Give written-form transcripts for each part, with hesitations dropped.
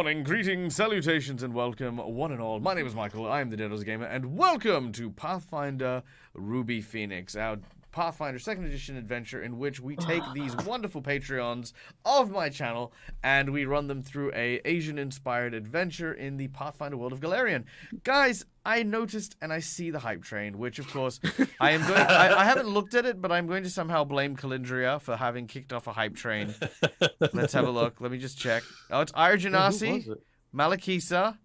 morning, greetings, salutations, and welcome, one and all. My name is Michael, I am the Dedos Gamer, and welcome to Pathfinder Ruby Phoenix, our Pathfinder 2nd Edition adventure in which we take these wonderful Patreons of my channel and we run them through a Asian-inspired adventure in the Pathfinder world of Galarian. Guys, I noticed and I see the hype train, which of course I haven't looked at it, but I'm going to somehow blame Calindria for having kicked off a hype train. Let's have a look. Let me just check. Oh, it's Arjanasi, Malakisa.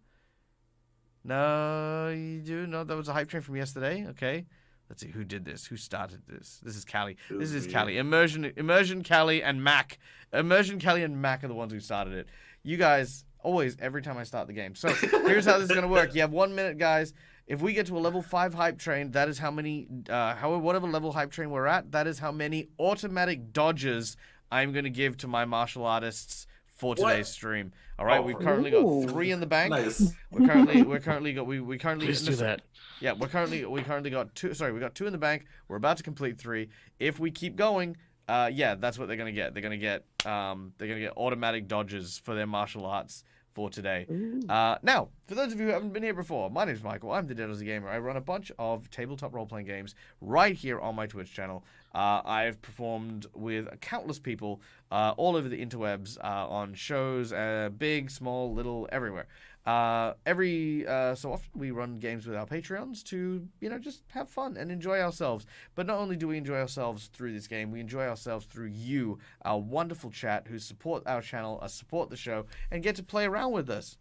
No, you do? No, that was a hype train from yesterday. Okay. Let's see, who did this? Who started this? This is Callie. This is Callie. Immersion, Callie, and Mac. Immersion, Callie, and Mac are the ones who started it. You guys, always, every time I start the game. So, here's how this is going to work. You have 1 minute, guys. If we get to a level 5 hype train, that is how many, whatever level hype train we're at, that is how many automatic dodges I'm going to give to my martial artists for today's stream. All right, we've currently got 3 in the bank. Nice. We currently Please do that. Yeah, we currently got 2. Sorry, we got 2 in the bank. We're about to complete 3. If we keep going, yeah, that's what they're gonna get. They're gonna get automatic dodges for their martial arts for today. Now, for those of you who haven't been here before, my name is Michael. I'm the Dedos Gamer. I run a bunch of tabletop role-playing games right here on my Twitch channel. I've performed with countless people all over the interwebs on shows, big, small, little, everywhere. Every so often we run games with our Patreons to, just have fun and enjoy ourselves. But not only do we enjoy ourselves through this game, we enjoy ourselves through you, our wonderful chat who support our channel, support the show, and get to play around with us.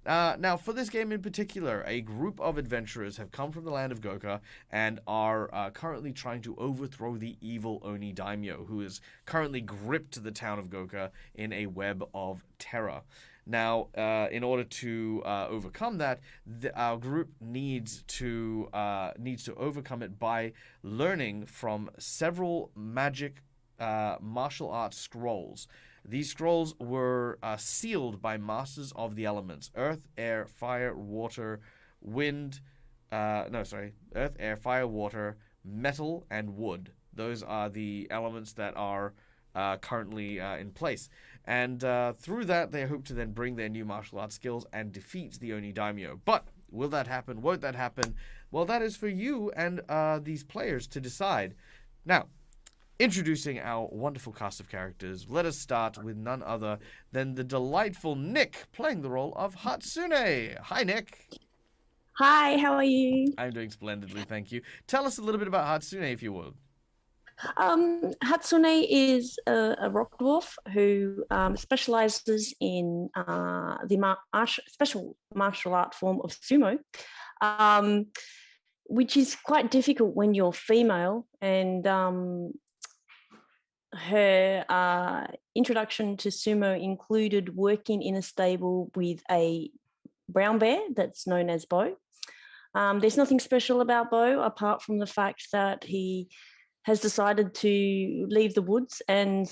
Now, for this game in particular, a group of adventurers have come from the land of Goka and are currently trying to overthrow the evil Oni daimyo, who is currently gripped the town of Goka in a web of terror. Now, in order to overcome that, our group needs to overcome it by learning from several magic martial arts scrolls. These scrolls were sealed by masters of the elements: earth, air, fire, water, wind. Earth, air, fire, water, metal, and wood. Those are the elements that are currently in place. And through that, they hope to then bring their new martial arts skills and defeat the Oni daimyo. But will that happen? Won't that happen? Well, that is for you and these players to decide. Now, introducing our wonderful cast of characters, let us start with none other than the delightful Nick, playing the role of Hatsune. Hi, Nick. Hi, how are you? I'm doing splendidly, thank you. Tell us a little bit about Hatsune, if you would. Hatsune is a rock dwarf who specializes in the special martial art form of sumo, which is quite difficult when you're female. And her introduction to sumo included working in a stable with a brown bear that's known as Bo. There's nothing special about Bo apart from the fact that he has decided to leave the woods and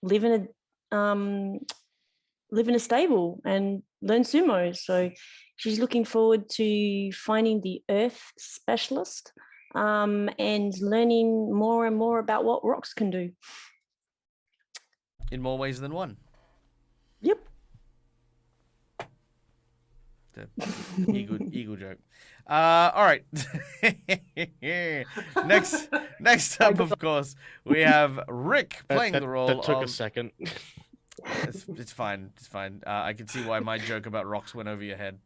live in a stable and learn sumo. So she's looking forward to finding the earth specialist and learning more and more about what rocks can do. In more ways than one. Yep. The eagle joke. All right. Next up, of course, we have Rick playing the role. That took a second. It's fine. It's fine. I can see why my joke about rocks went over your head.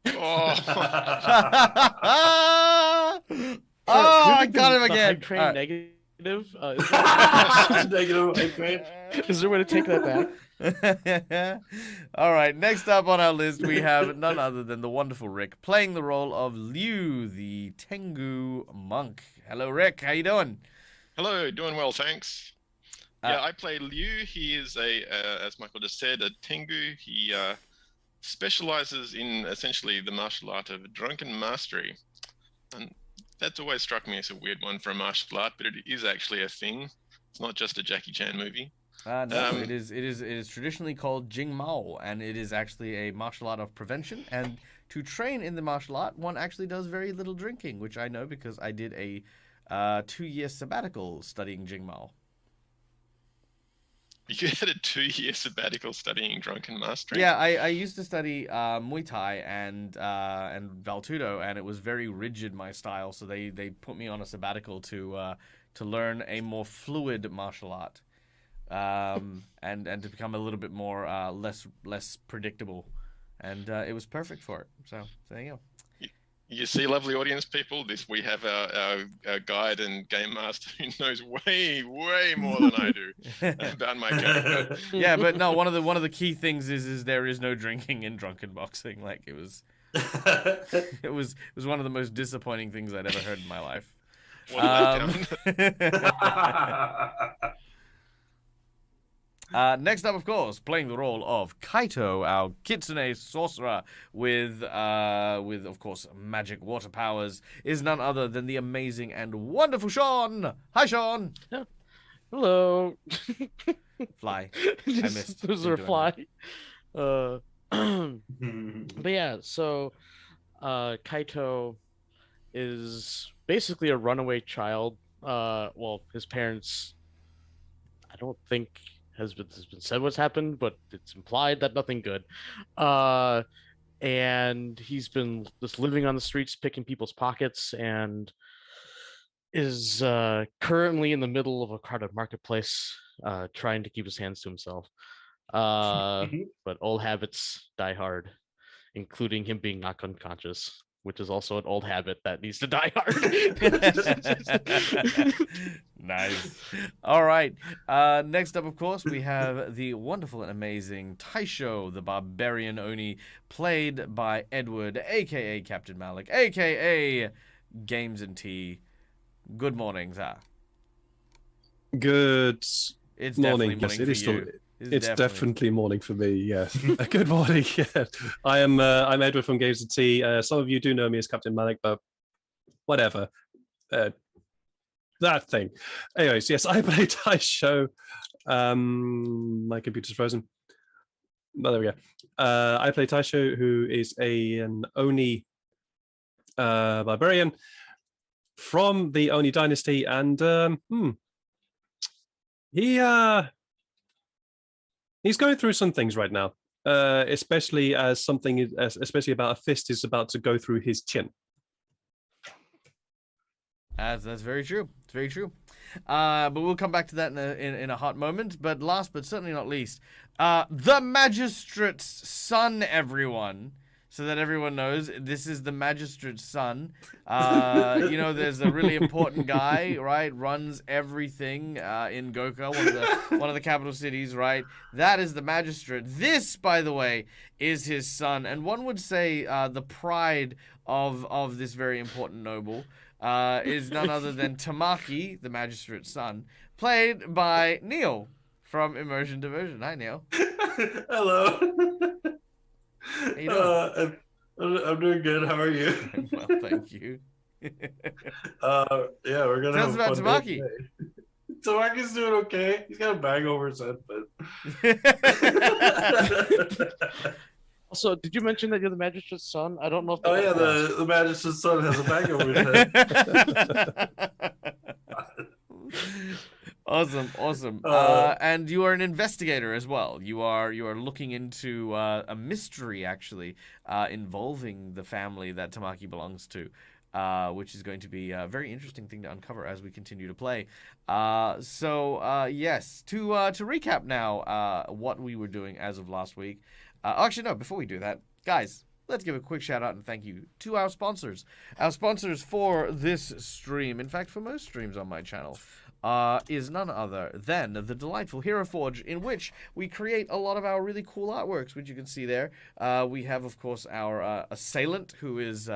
Oh, I got him again. Hype train negative. Negative hype train. Is there a way to take that back? All right, next up on our list we have none other than the wonderful Rick playing the role of Liu, the Tengu monk. Hello, Rick. How you doing? Hello, doing well, thanks. Yeah, I play Liu. He is as Michael just said, a Tengu. He specializes in essentially the martial art of drunken mastery, and that's always struck me as a weird one for a martial art, but it is actually a thing. It's not just a Jackie Chan movie. No, it is traditionally called Jingmao, and it is actually a martial art of prevention. And to train in the martial art, one actually does very little drinking, which I know because I did a 2-year sabbatical studying Jingmao. You had a 2-year sabbatical studying drunken mastering. Yeah, I used to study Muay Thai and Valtudo, and it was very rigid, my style. So they put me on a sabbatical to learn a more fluid martial art, and to become a little bit more less predictable, and it was perfect for it. So there you go. You see, lovely audience people, we have our guide and game master who knows way more than I do about my character. Yeah, but no, one of the key things is there is no drinking in drunken boxing. Like it was one of the most disappointing things I'd ever heard in my life. Next up, of course, playing the role of Kaito, our kitsune sorcerer with of course magic water powers, is none other than the amazing and wonderful Sean. Hi, Sean. Hello. Fly. I missed. Those Didn't are do fly. But yeah, so Kaito is basically a runaway child. Well, his parents, I don't think has been said what's happened, but it's implied that nothing good. And he's been just living on the streets, picking people's pockets, and is currently in the middle of a crowded marketplace, trying to keep his hands to himself. But old habits die hard, including him being knocked unconscious, which is also an old habit that needs to die hard. Nice. All right. Next up, of course, we have the wonderful and amazing Taisho, the Barbarian Oni, played by Edward, a.k.a. Captain Malik, a.k.a. Games and Tea. Good morning, sir. Good It's morning. Definitely morning Yes, it for is still. you. It's definitely morning for me. Yes. Good morning. Yes. I'm Edward from Games and Tea. Some of you do know me as Captain Malik, but whatever. That thing. Anyways, yes, I play Taisho. My computer's frozen. But there we go. I play Taisho, who is an Oni barbarian from the Oni dynasty, and he's going through some things right now, especially especially about a fist is about to go through his chin. That's very true. It's very true. But we'll come back to that in a hot moment. But last but certainly not least, the Magistrates Sun, everyone. So that everyone knows, this is the Magistrates Sun. There's a really important guy, right? Runs everything in Goka, one of the capital cities, right? That is the Magistrate. This, by the way, is his son, and one would say the pride of this very important noble is none other than Tamaki, the Magistrate's son, played by Neil from Immersion Diversion. Hi, Neil. Hello. How you doing? I'm doing good. How are you? Well, thank you. Yeah, we're gonna. Tell us about Tamaki. Tamaki's doing okay. He's got a bag over his head, but. Also, did you mention that you're the Magistrate's son? I don't know if. Oh yeah, the Magistrate's son has a bag over his head. Awesome. And you are an investigator as well. You are looking into a mystery actually involving the family that Tamaki belongs to, which is going to be a very interesting thing to uncover as we continue to play. Yes, to recap now what we were doing as of last week. Actually, no, before we do that, guys, let's give a quick shout out and thank you to our sponsors. Our sponsors for this stream, in fact, for most streams on my channel, is none other than the delightful Hero Forge, in which we create a lot of our really cool artworks, which you can see there. We have, of course, our assailant, who is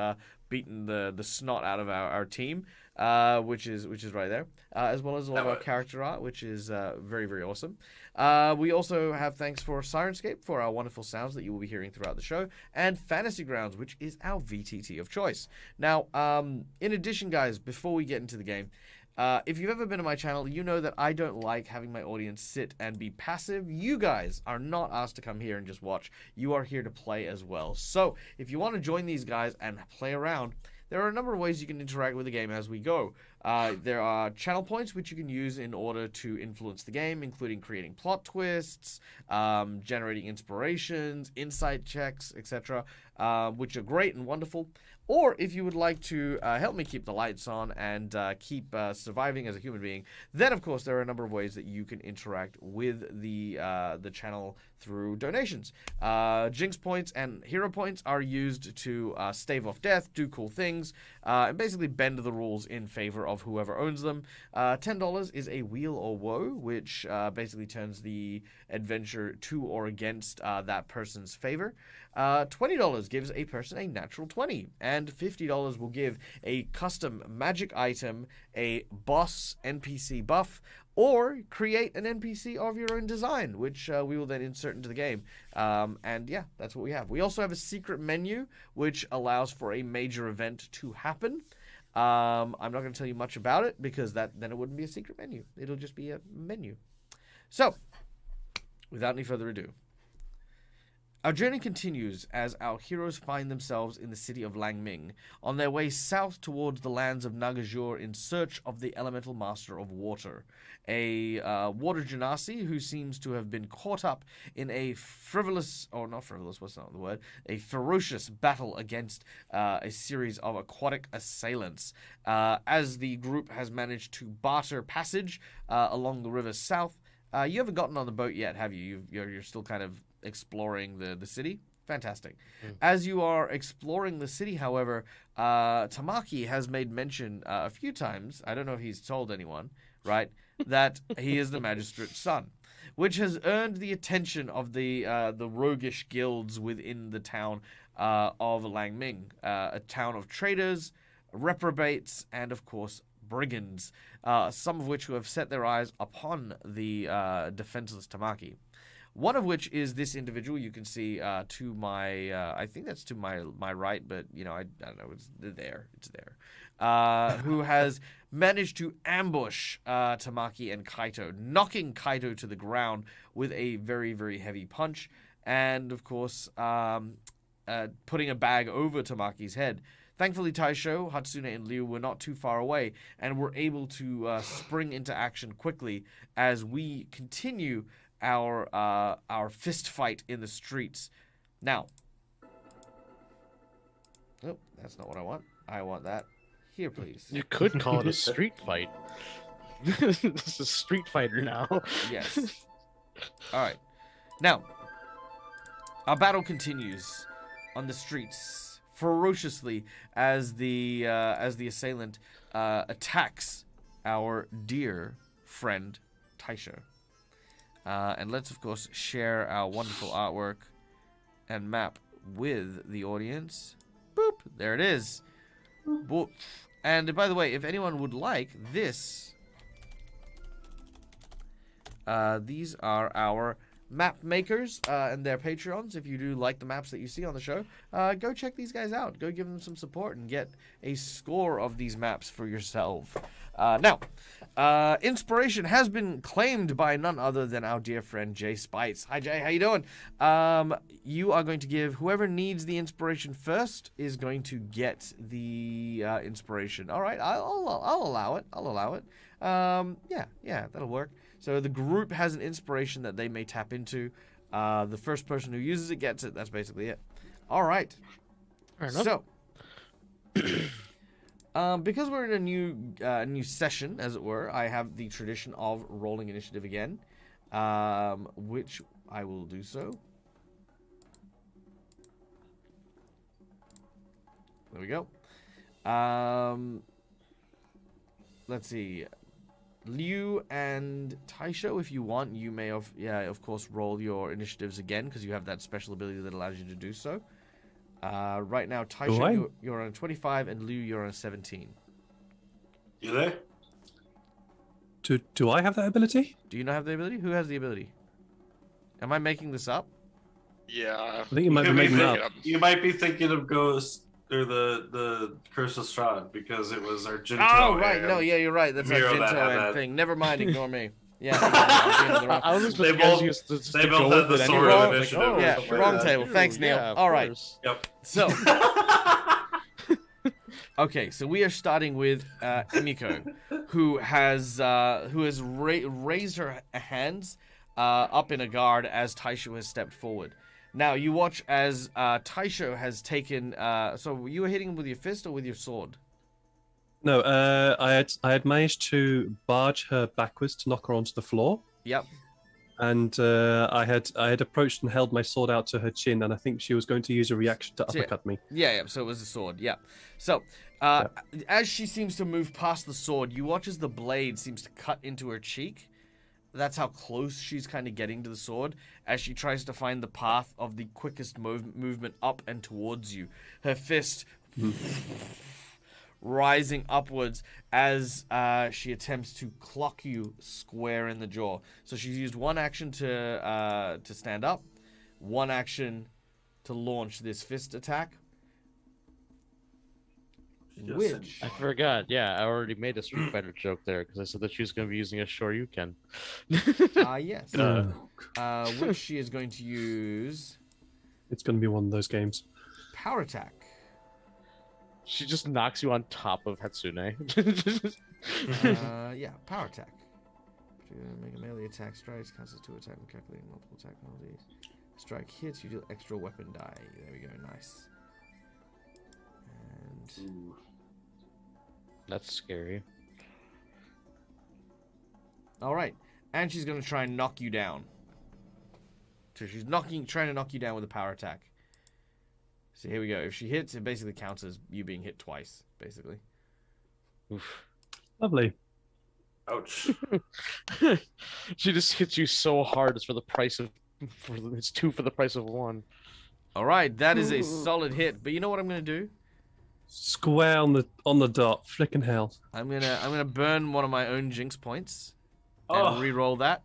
beating the snot out of our team, which is right there, as well as a lot of our character art, which is very, very awesome. We also have thanks for Sirenscape for our wonderful sounds that you will be hearing throughout the show, and Fantasy Grounds, which is our VTT of choice. Now, in addition, guys, before we get into the game, if you've ever been to my channel, you know that I don't like having my audience sit and be passive. You guys are not asked to come here and just watch. You are here to play as well. So if you want to join these guys and play around, there are a number of ways you can interact with the game as we go. There are channel points which you can use in order to influence the game, including creating plot twists, generating inspirations, insight checks, etc., which are great and wonderful. Or if you would like to help me keep the lights on and keep surviving as a human being, then of course there are a number of ways that you can interact with the channel through donations. Jinx points and hero points are used to stave off death, do cool things, and basically bend the rules in favor of whoever owns them. $10 is a wheel or woe, which basically turns the adventure to or against that person's favor. $20 gives a person a natural 20, and $50 will give a custom magic item, a boss NPC buff, or create an NPC of your own design, which we will then insert into the game. And yeah, that's what we have. We also have a secret menu, which allows for a major event to happen. I'm not going to tell you much about it, because then it wouldn't be a secret menu. It'll just be a menu. So, without any further ado, our journey continues as our heroes find themselves in the city of Langming, on their way south towards the lands of Nagajur in search of the elemental master of water, a water genasi who seems to have been caught up in a ferocious battle against a series of aquatic assailants. As the group has managed to barter passage along the river south, you haven't gotten on the boat yet, have you? You're still kind of exploring the city. Fantastic. As you are exploring the city, however, Tamaki has made mention a few times, I don't know if he's told anyone, right, that he is the Magistrates Sun, which has earned the attention of the roguish guilds within the town of Langming, a town of traders, reprobates, and of course brigands, some of which who have set their eyes upon the defenseless Tamaki. One of which is this individual you can see to my, I think that's to my right, but, you know, I don't know, it's there, who has managed to ambush Tamaki and Kaito, knocking Kaito to the ground with a very, very heavy punch, and, of course, putting a bag over Tamaki's head. Thankfully, Taisho, Hatsune, and Liu were not too far away and were able to spring into action quickly as we continue our fist fight in the streets. Now, oh, that's not what I want. I want that here, please. You could call it a street fight. This is Street Fighter now. Yes. All right. Now, our battle continues on the streets ferociously as the assailant attacks our dear friend Taisho. And let's, of course, share our wonderful artwork and map with the audience. Boop! There it is. Boop. And by the way, if anyone would like this, these are our map makers and their Patreons. If you do like the maps that you see on the show, go check these guys out. Go give them some support and get a score of these maps for yourself. Now, inspiration has been claimed by none other than our dear friend Jay Spites. Hi Jay, how you doing? You are going to give whoever needs the inspiration first is going to get the inspiration. All right, I'll allow it. Yeah, that'll work. So the group has an inspiration that they may tap into. The first person who uses it gets it. That's basically it. All right. Fair enough. So. Because we're in a new session, as it were, I have the tradition of rolling initiative again, which I will do so. There we go. Let's see. Liu and Taisho, if you want, you may of course roll your initiatives again because you have that special ability that allows you to do so. Right now, Taisho, you're on 25, and Liu, you're on 17. You there? Do I have that ability? Do you not have the ability? Who has the ability? Am I making this up? Yeah. I think you might be making it up. You might be thinking of Ghost or the Curse of Strahd because it was our Jinto. Oh, right. No, yeah, you're right. That's our Jinto thing. Never mind. Ignore me. Yeah. I was they both had the sword of initiative. Oh, yeah, wrong table. Thanks, Neil. Yeah, all right. Yep. So, Okay, so we are starting with Emiko, who has raised her hands up in a guard as Taisho has stepped forward. Now you watch as Taisho has taken. So you were hitting him with your fist or with your sword? No, I had managed to barge her backwards to knock her onto the floor. Yep. And I had approached and held my sword out to her chin, and I think she was going to use a reaction to uppercut me. Yeah. So it was a sword. Yeah. So as she seems to move past the sword, you watch as the blade seems to cut into her cheek. That's how close she's kind of getting to the sword as she tries to find the path of the quickest movement up and towards you. Her fist rising upwards as she attempts to clock you square in the jaw. So she's used one action to stand up, one action to launch this fist attack. Which I forgot. Yeah, I already made a Street Fighter joke there because I said that she was going to be using a Shoryuken. yes. Which she is going to use. It's going to be one of those games. Power attack. She just knocks you on top of Hatsune. Yeah, power attack. To make a melee attack, strikes, cancels 2 attack, and calculating multiple attack penalties. Strike hits, you deal extra weapon die. There we go, nice. And That's scary. all right, and she's gonna try and knock you down. So she's trying to knock you down with a power attack. So here we go. If she hits, it basically counts as you being hit twice, basically. Oof. Lovely. Ouch. She just hits you so hard. It's for the price of. It's 2 for the price of 1. All right, that is a solid hit. But you know what I'm gonna do? Square on the dot. Flicking hell. I'm gonna burn one of my own jinx points and Oh. re-roll that.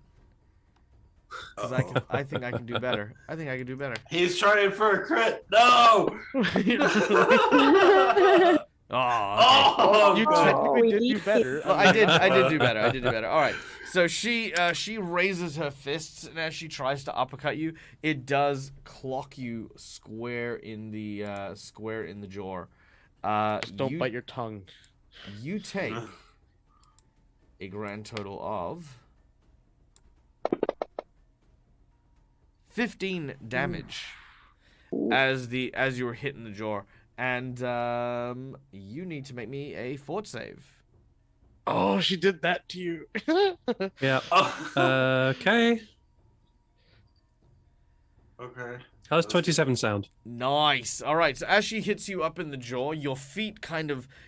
Because I think I can do better. I think I can do better. He's trying for a crit. No! Oh, Oh, You God. technically did do better. well, I did do better. I did do better. All right. So she raises her fists, and as she tries to uppercut you, it does clock you square in the jaw. Just don't bite your tongue. You take a grand total of 15 damage as you were hit in the jaw, and you need to make me a fort save. Oh, she did that to you. Yeah. Oh. Okay. Okay. How does 27 sound? Nice. All right. So as she hits you up in the jaw, your feet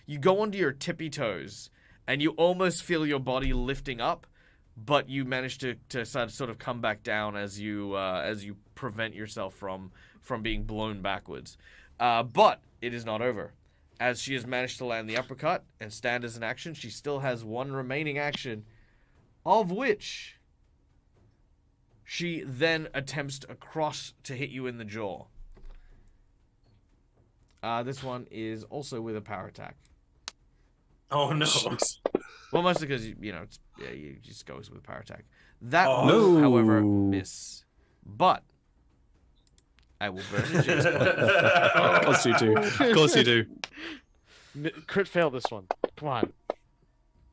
you go onto your tippy toes, and you almost feel your body lifting up, but you manage to sort of come back down as you prevent yourself from being blown backwards. But it is not over. As she has managed to land the uppercut and stand as an action, she still has one remaining action, of which she then attempts a cross to hit you in the jaw. This one is also with a power attack. Oh no. Well, mostly because you just goes with power attack. That Oh. will, No. however, miss. But I will burn a jinx point. Of course you do. Of course you do. Crit fail this one. Come on.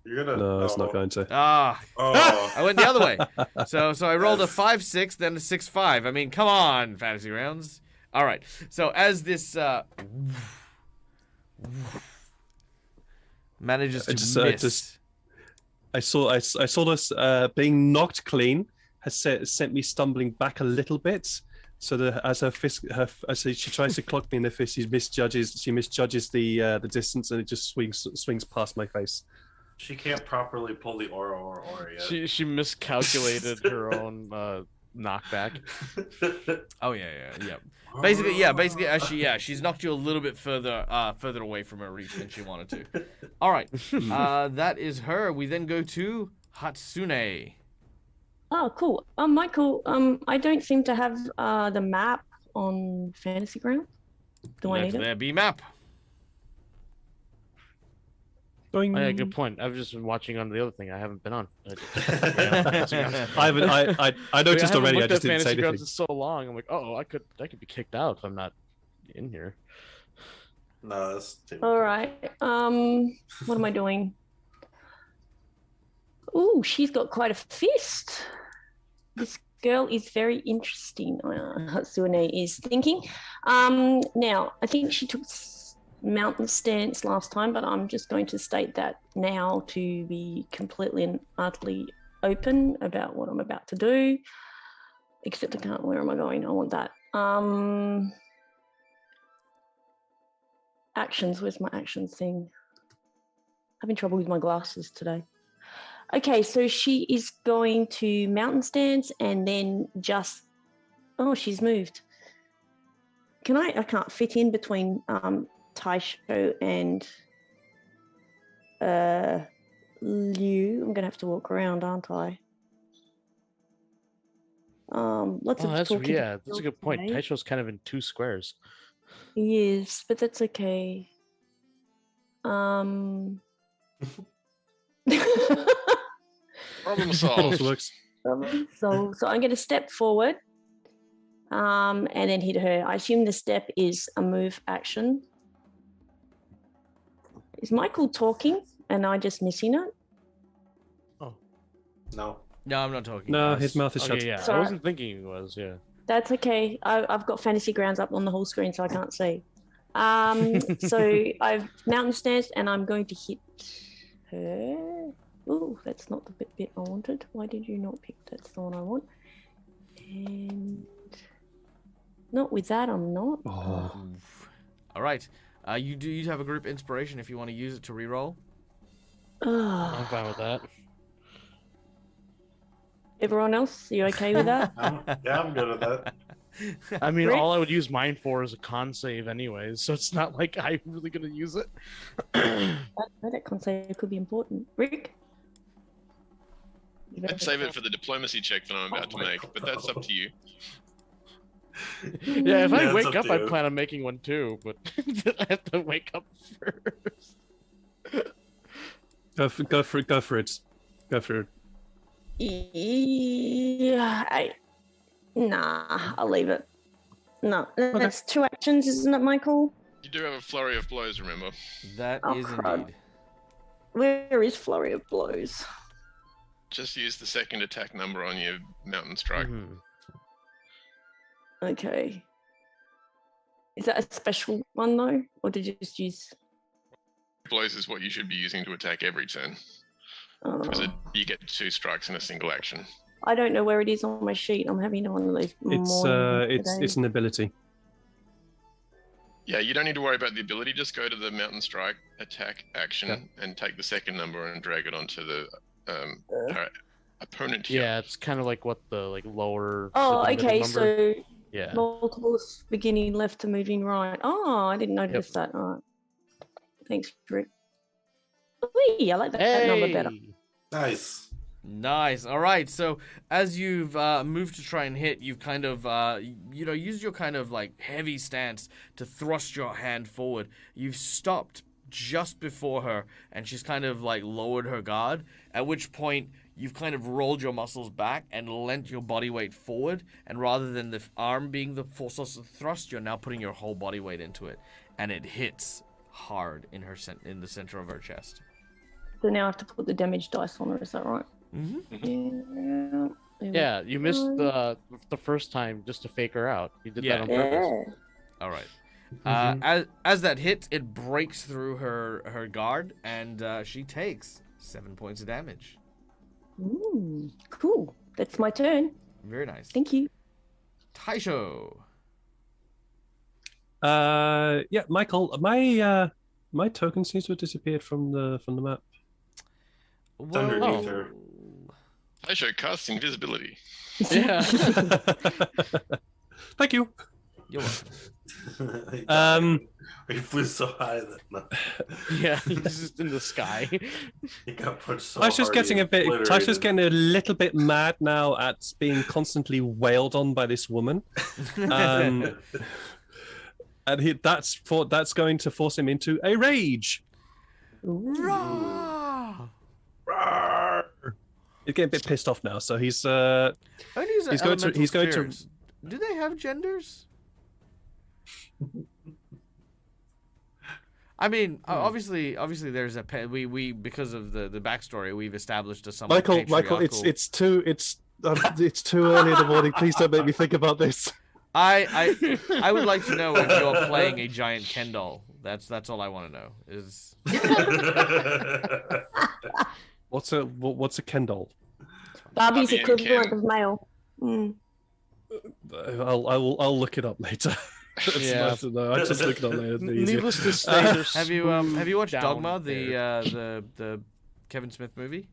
You're gonna. No, it's not going to. Ah, Oh. I went the other way. So I rolled a 5-6, then a 6-5. I mean, come on, fantasy rounds. All right. So as this manages to miss. I saw this being knocked clean has sent me stumbling back a little bit. So that as her fist, as she tries to clock me in the fist, she misjudges the distance, and it just swings past my face. She can't properly pull the aura yet. She miscalculated her own knockback. Oh yeah. Basically, as she's knocked you a little bit further away from her reach than she wanted to. All right, that is her. We then go to Hatsune. Oh, cool. Michael, I don't seem to have the map on Fantasy Ground. Do I Let need it? there be map. Boing. Oh, yeah, good point. I've just been watching on the other thing. I haven't been on. I noticed already. I just didn't say anything. For so long. I'm like, oh, I could be kicked out if I'm not in here. No, that's too. All right. What am I doing? Ooh, she's got quite a fist. This girl is very interesting. Hatsune is thinking. Now, I think she took mountain stance last time, but I'm just going to state that now to be completely and utterly open about what I'm about to do. Except I can't. Where am I going? I want that. Actions. Where's my actions thing? Having trouble with my glasses today. Okay, so she is going to mountain stance and then just. Oh, she's moved. I can't fit in between Taisho and Liu. I'm gonna have to walk around, aren't I? Lots of That's talking. that's a good point. Taisho's kind of in 2 squares. He is, but that's okay. Problem Also solved. works. So I'm going to step forward, and then hit her. I assume the step is a move action. Is Michael talking, and I just missing it? No. No, I'm not talking. No, Us. his mouth is shut. Okay, yeah. Sorry. I wasn't thinking it was, yeah. That's okay. I've got Fantasy Grounds up on the whole screen, so I can't see. So I've mountain stance, and I'm going to hit her. Oh, that's not the bit I wanted. Why did you not pick? That's the one I want. And not with that, I'm not. Oh. Oof. All right. You have a group inspiration if you want to use it to reroll. I'm fine with that. Everyone else, you okay with that? I'm good at that. I mean, Rick? all I would use mine for is a con save anyways, so it's not like I'm really going to use it. That concept could be important. Rick? I'd save it for the diplomacy check that I'm about to make, but that's up to you. Yeah, if I it's wake up up, to I you. plan on making one too, but I have to wake up first. Go for it. Yeah, I'll leave it. No, that's 2 actions, isn't it, Michael? You do have a flurry of blows, remember? That Oh, is crud. indeed. Where is Flurry of Blows? Just use the second attack number on your mountain strike. Mhm. Okay. Is that a special one, though? Or did you just use... Blows is what you should be using to attack every turn, because Oh, you get 2 strikes in a single action. I don't know where it is on my sheet. I'm having one of those mornings It's an ability. Yeah, you don't need to worry about the ability. Just go to the mountain strike attack action Yep. and take the second number and drag it onto the opponent here. Yeah, it's kind of like what the lower. Oh, the middle okay, number. so Yeah. multiples beginning left to moving right. Oh, I didn't notice that. All right. Thanks, Rick. Whee, I like that number better. Hey! Nice. Nice. All right. So as you've moved to try and hit, you've kind of used your kind of heavy stance to thrust your hand forward. You've stopped just before her, and she's kind of lowered her guard. At which point you've kind of rolled your muscles back and lent your body weight forward. And rather than the arm being the full source of thrust, you're now putting your whole body weight into it, and it hits hard in the center of her chest. So now I have to put the damage dice on her, is that right? Mm-hmm. Yeah, you missed the first time just to fake her out. You did that on purpose. All right. As that hits, it breaks through her guard, and she takes 7 points of damage. Ooh, cool. That's my turn. Very nice. Thank you. Taisho. Yeah, Michael, my token seems to have disappeared from the map. underneath her. Taisho casts invisibility. Yeah. Thank you. You're welcome. He flew so high that Yeah, he's just in the sky. he got punched so Taisho's hard. getting he a bit. Taisho's obliterated. getting a little bit mad now at being constantly wailed on by this woman. And that's going to force him into a rage. Rah! Roar! He's getting a bit pissed off now, so he's Only as He's going to- elemental he's going to- spirits. Do they have genders? I mean, obviously, there's we because of the backstory, we've established a somewhat Michael, patriarchal... it's too early in the morning. Please don't make me think about this. I would like to know if you're playing a giant Ken doll. That's all I want to know. Is What's a Ken doll? Barbie's Barbie and equivalent Ken. of male. Mm. I'll look it up later. Yeah. Nice to know. I just look it up later. It's easier. Needless to say, there's have you watched down Dogma, there. the Kevin Smith movie?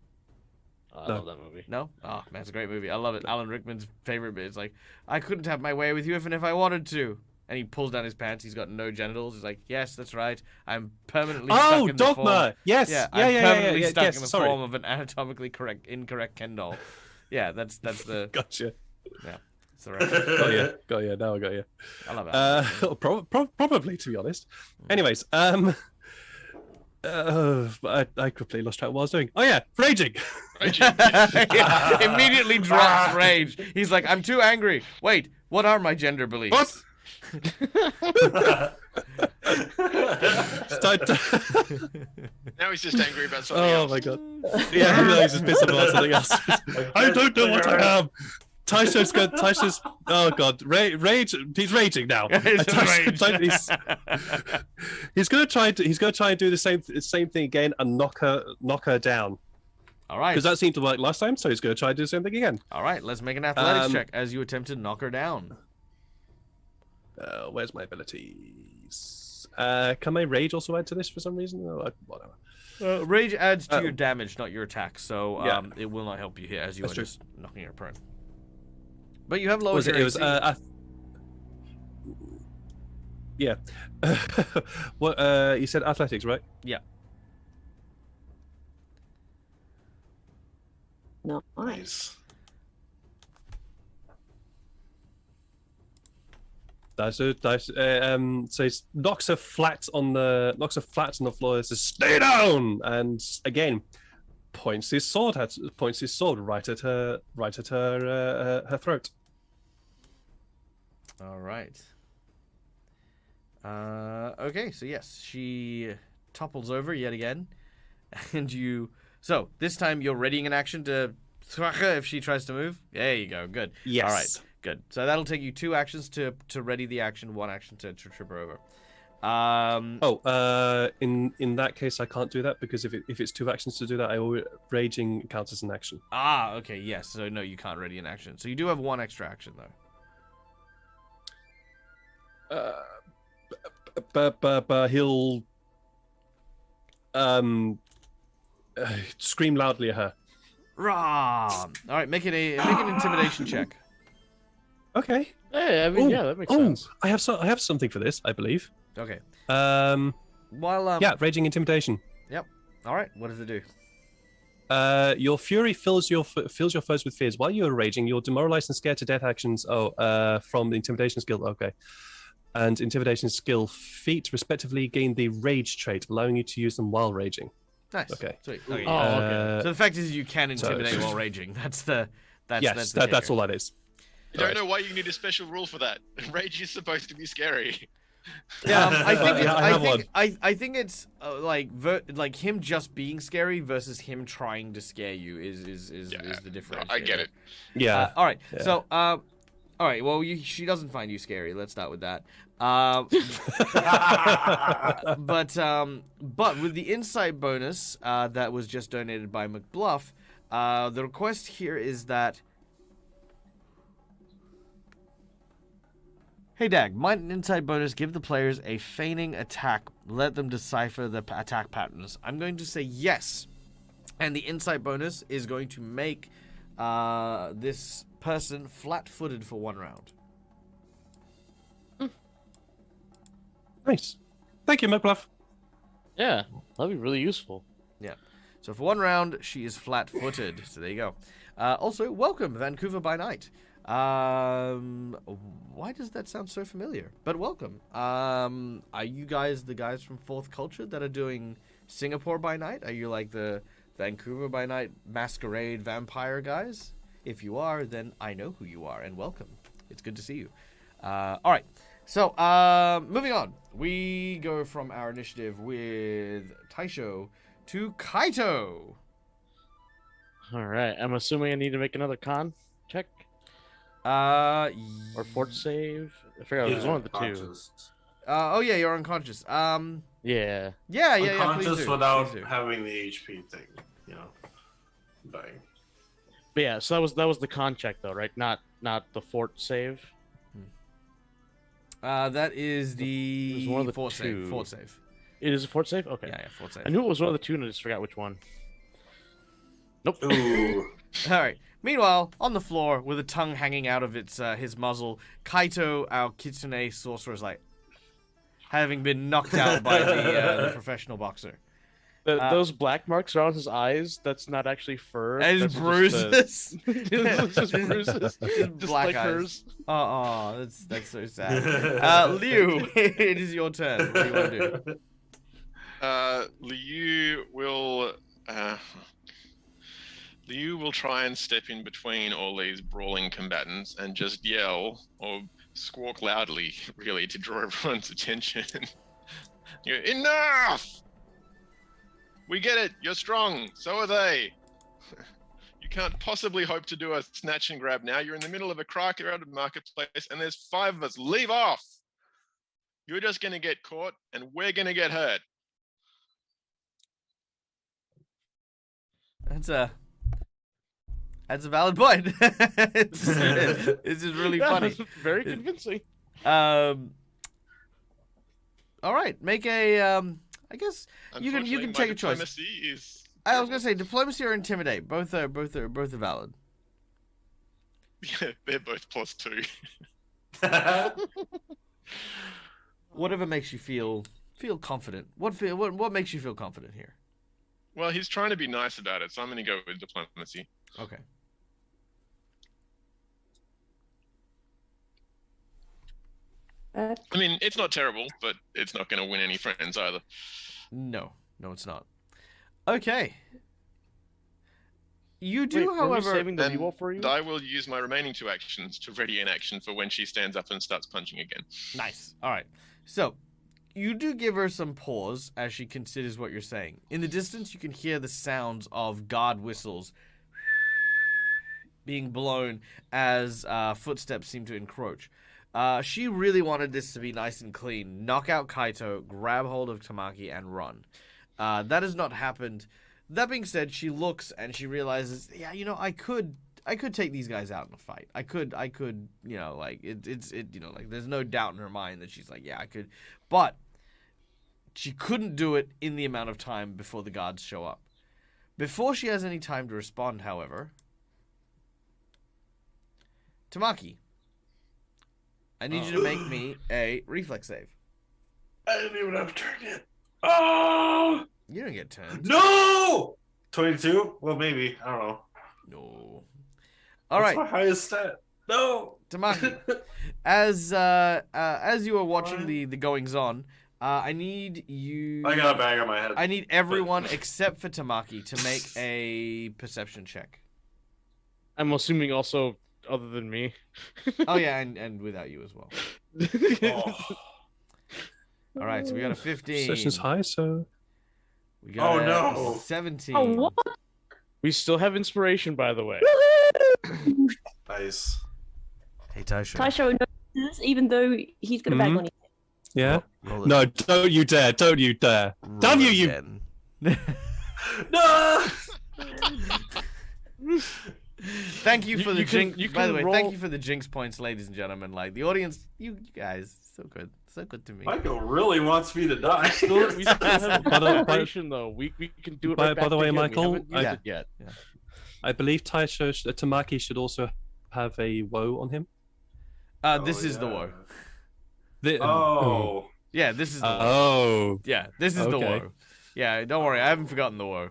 I No. love that movie. No? Oh man, it's a great movie. I love it. Alan Rickman's favorite bit. It's like, I couldn't have my way with you even if I wanted to. And he pulls down his pants. He's got no genitals. He's like, yes, that's right. I'm permanently stuck in the form. Dogma. Yes. Yeah, Yeah. I'm permanently Yeah. stuck Yes. in the Sorry. form of an anatomically incorrect Ken doll. Yeah, that's the Gotcha. it's the reference. Got you. Now I got you. I love it. Probably, to be honest. Anyways, I completely lost track of what I was doing. Oh yeah, raging. Yeah, immediately drops rage. He's like, I'm too angry. Wait, what are my gender beliefs? What? Now he's just angry about something Oh else. my god. Yeah, no, he's just pissed about something else. I don't know what I am. Taisho's oh god, rage. He's raging now. He's gonna try and do the same thing again and knock her down. All right. Because that seemed to work last time, so he's gonna try to do the same thing again. All right, let's make an athletics check as you attempt to knock her down. Where's my abilities? Can my rage also add to this for some reason? Whatever. Rage adds to your damage, not your attack, so Yeah. It will not help you here as you That's are true. just knocking her prone. But you have lower Was it? It was. Yeah. What? You said athletics, right? Nice. So it knocks her flat on the floor. It says, "Stay down!" And again, points his sword right at her her throat. All right. Okay, so yes, she topples over yet again, and you. So this time you're readying an action to if she tries to move. There you go. Good. Yes. All right. Good. So that'll take you 2 actions to ready the action, 1 action to trip her over. In that case, I can't do that because if it's 2 actions to do that, raging counts as an action. Ah, okay, yes. So no, you can't ready an action. So you do have 1 extra action though. He'll scream loudly at her. Rah! All right, make an intimidation check. Okay. Hey, I mean, yeah, that makes sense. I have something for this, I believe. Okay. Yeah, raging intimidation. Yep. All right. What does it do? Your fury fills your foes with fears. While you are raging, your demoralized and scared to death actions. From the intimidation skill. Okay. And intimidation skill feat respectively gain the rage trait, allowing you to use them while raging. Nice. Okay. Sweet. Okay. Oh, okay. So the fact is, you can intimidate while raging. That's that's all that is. You don't know why you need a special rule for that. Rage is supposed to be scary. I think it's like him just being scary versus him trying to scare you is the difference. I get it. Yeah. All right. Yeah. So all right. Well, she doesn't find you scary. Let's start with that. But with the insight bonus that was just donated by McBluff, the request here is that. Hey Dag, might an insight bonus give the players a feigning attack? Let them decipher the attack patterns. I'm going to say yes. And the insight bonus is going to make this person flat-footed for 1 round. Nice. Thank you, McBluff. Yeah, that'd be really useful. Yeah. So for 1 round, she is flat-footed. So there you go. Also, welcome, Vancouver by Night. Why does that sound so familiar? But welcome. Are you guys the guys from Fourth Culture that are doing Singapore by Night? Are you like the Vancouver by Night masquerade vampire guys? If you are, then I know who you are, and welcome. It's good to see you. All right. So, moving on. We go from our initiative with Taisho to Kaito. All right. I'm assuming I need to make another con check or fort save. I forgot it was one of the two. Unconscious. Oh yeah, you're unconscious. Yeah. Yeah. Please Unconscious do. without Please do. having the HP thing, dying. But yeah. So that was the con check though, right? Not the fort save. That is It was one of the fort save. two. Fort save. It is a fort save. Okay. Yeah, fort save. I knew it was one of the two, and I just forgot which one. Nope. Ooh. All right. Meanwhile, on the floor, with a tongue hanging out of his muzzle, Kaito, our kitsune sorcerer, is like, having been knocked out by the professional boxer. Those black marks are on his eyes. That's not actually fur. And his That's bruises. It's just bruises. Just Just black like eyes. hers. Oh, that's so sad. Liu, it is your turn. What do you want to do? Liu will try and step in between all these brawling combatants and just yell or squawk loudly, really, to draw everyone's attention. You go, enough! We get it. You're strong. So are they. You can't possibly hope to do a snatch and grab now. You're in the middle of a crowded marketplace, and there's 5 of us. Leave off. You're just going to get caught, and we're going to get hurt. That's a valid point. It's just really funny. That's very convincing. All right, make a I guess you can Unfortunately, take my a choice. diplomacy is I was gonna say diplomacy or intimidate. Both are valid. Yeah, they're both +2. Whatever makes you feel confident. What makes you feel confident here? Well, he's trying to be nice about it, so I'm going to go with diplomacy. Okay. I mean, it's not terrible, but it's not going to win any friends either. No, it's not. Okay. You do, Wait, were we however. saving the And reroll for you? I will use my remaining 2 actions to ready an action for when she stands up and starts punching again. Nice. All right. So, you do give her some pause as she considers what you're saying. In the distance, you can hear the sounds of guard whistles being blown as footsteps seem to encroach. She really wanted this to be nice and clean. Knock out Kaito, grab hold of Tamaki, and run. That has not happened. That being said, she looks and she realizes, yeah, I could take these guys out in a fight. I could, there's no doubt in her mind that she's like, yeah, I could. But she couldn't do it in the amount of time before the guards show up. Before she has any time to respond, however, Tamaki, I need you to make me a reflex save. I didn't even have to turn it. Oh! You don't get turned. No! 22? Well, maybe. I don't know. No. All right. That's my highest stat. No! Tamaki, as you are watching the goings on, I need you. I got a bag on my head. I need everyone except for Tamaki to make a perception check. I'm assuming also other than me. Oh yeah, and without you as well. Oh. All right, so we got a 15. Session's high, so We got no. 17. Oh, what? We still have inspiration, by the way. Nice. Hey Taisho. Taisho notices, even though he's got a bag on his yeah. Roll it. No, don't you dare! Don't you dare! Roll Damn it you! again. No! Thank you for the You can- jinx. you By the way, can thank roll- you for the jinx points, ladies and gentlemen. Like the audience, you guys, so good to me. Michael really wants me to die. We still have By the- by- inspiration, though. We can do it by- right by back the way, again. We Michael, haven't used I- it yet. I believe Tamaki should also have a woe on him. This is the woe. Oh. Yeah, this is the woe. Oh. Yeah, this is the Okay. woe. Yeah, don't worry, I haven't forgotten the woe.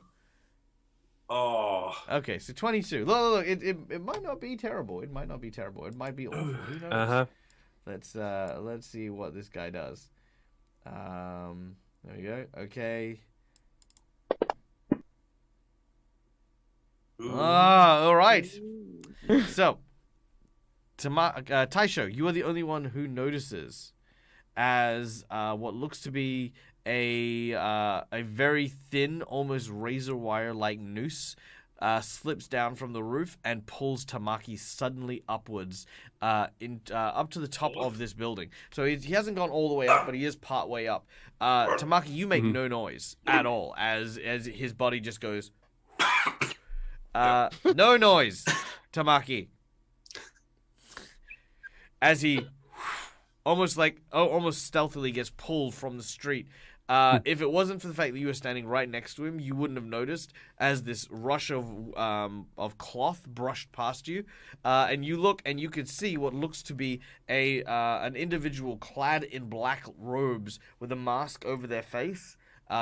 Oh. Okay, so 22. Look, it might not be terrible. It might not be terrible. It might be awful. Who knows? Uh-huh. Let's see what this guy does. There we go. Okay. Ooh. Ah, all right. So, Taisho, you are the only one who notices as what looks to be a very thin, almost razor wire like noose slips down from the roof and pulls Tamaki suddenly upwards up to the top of this building. So he hasn't gone all the way up, but he is part way up. Tamaki, you make no noise at all as his body just goes. No noise, Tamaki. As he almost stealthily gets pulled from the street. If it wasn't for the fact that you were standing right next to him, you wouldn't have noticed as this rush of cloth brushed past you. And you look and you could see what looks to be an individual clad in black robes with a mask over their face,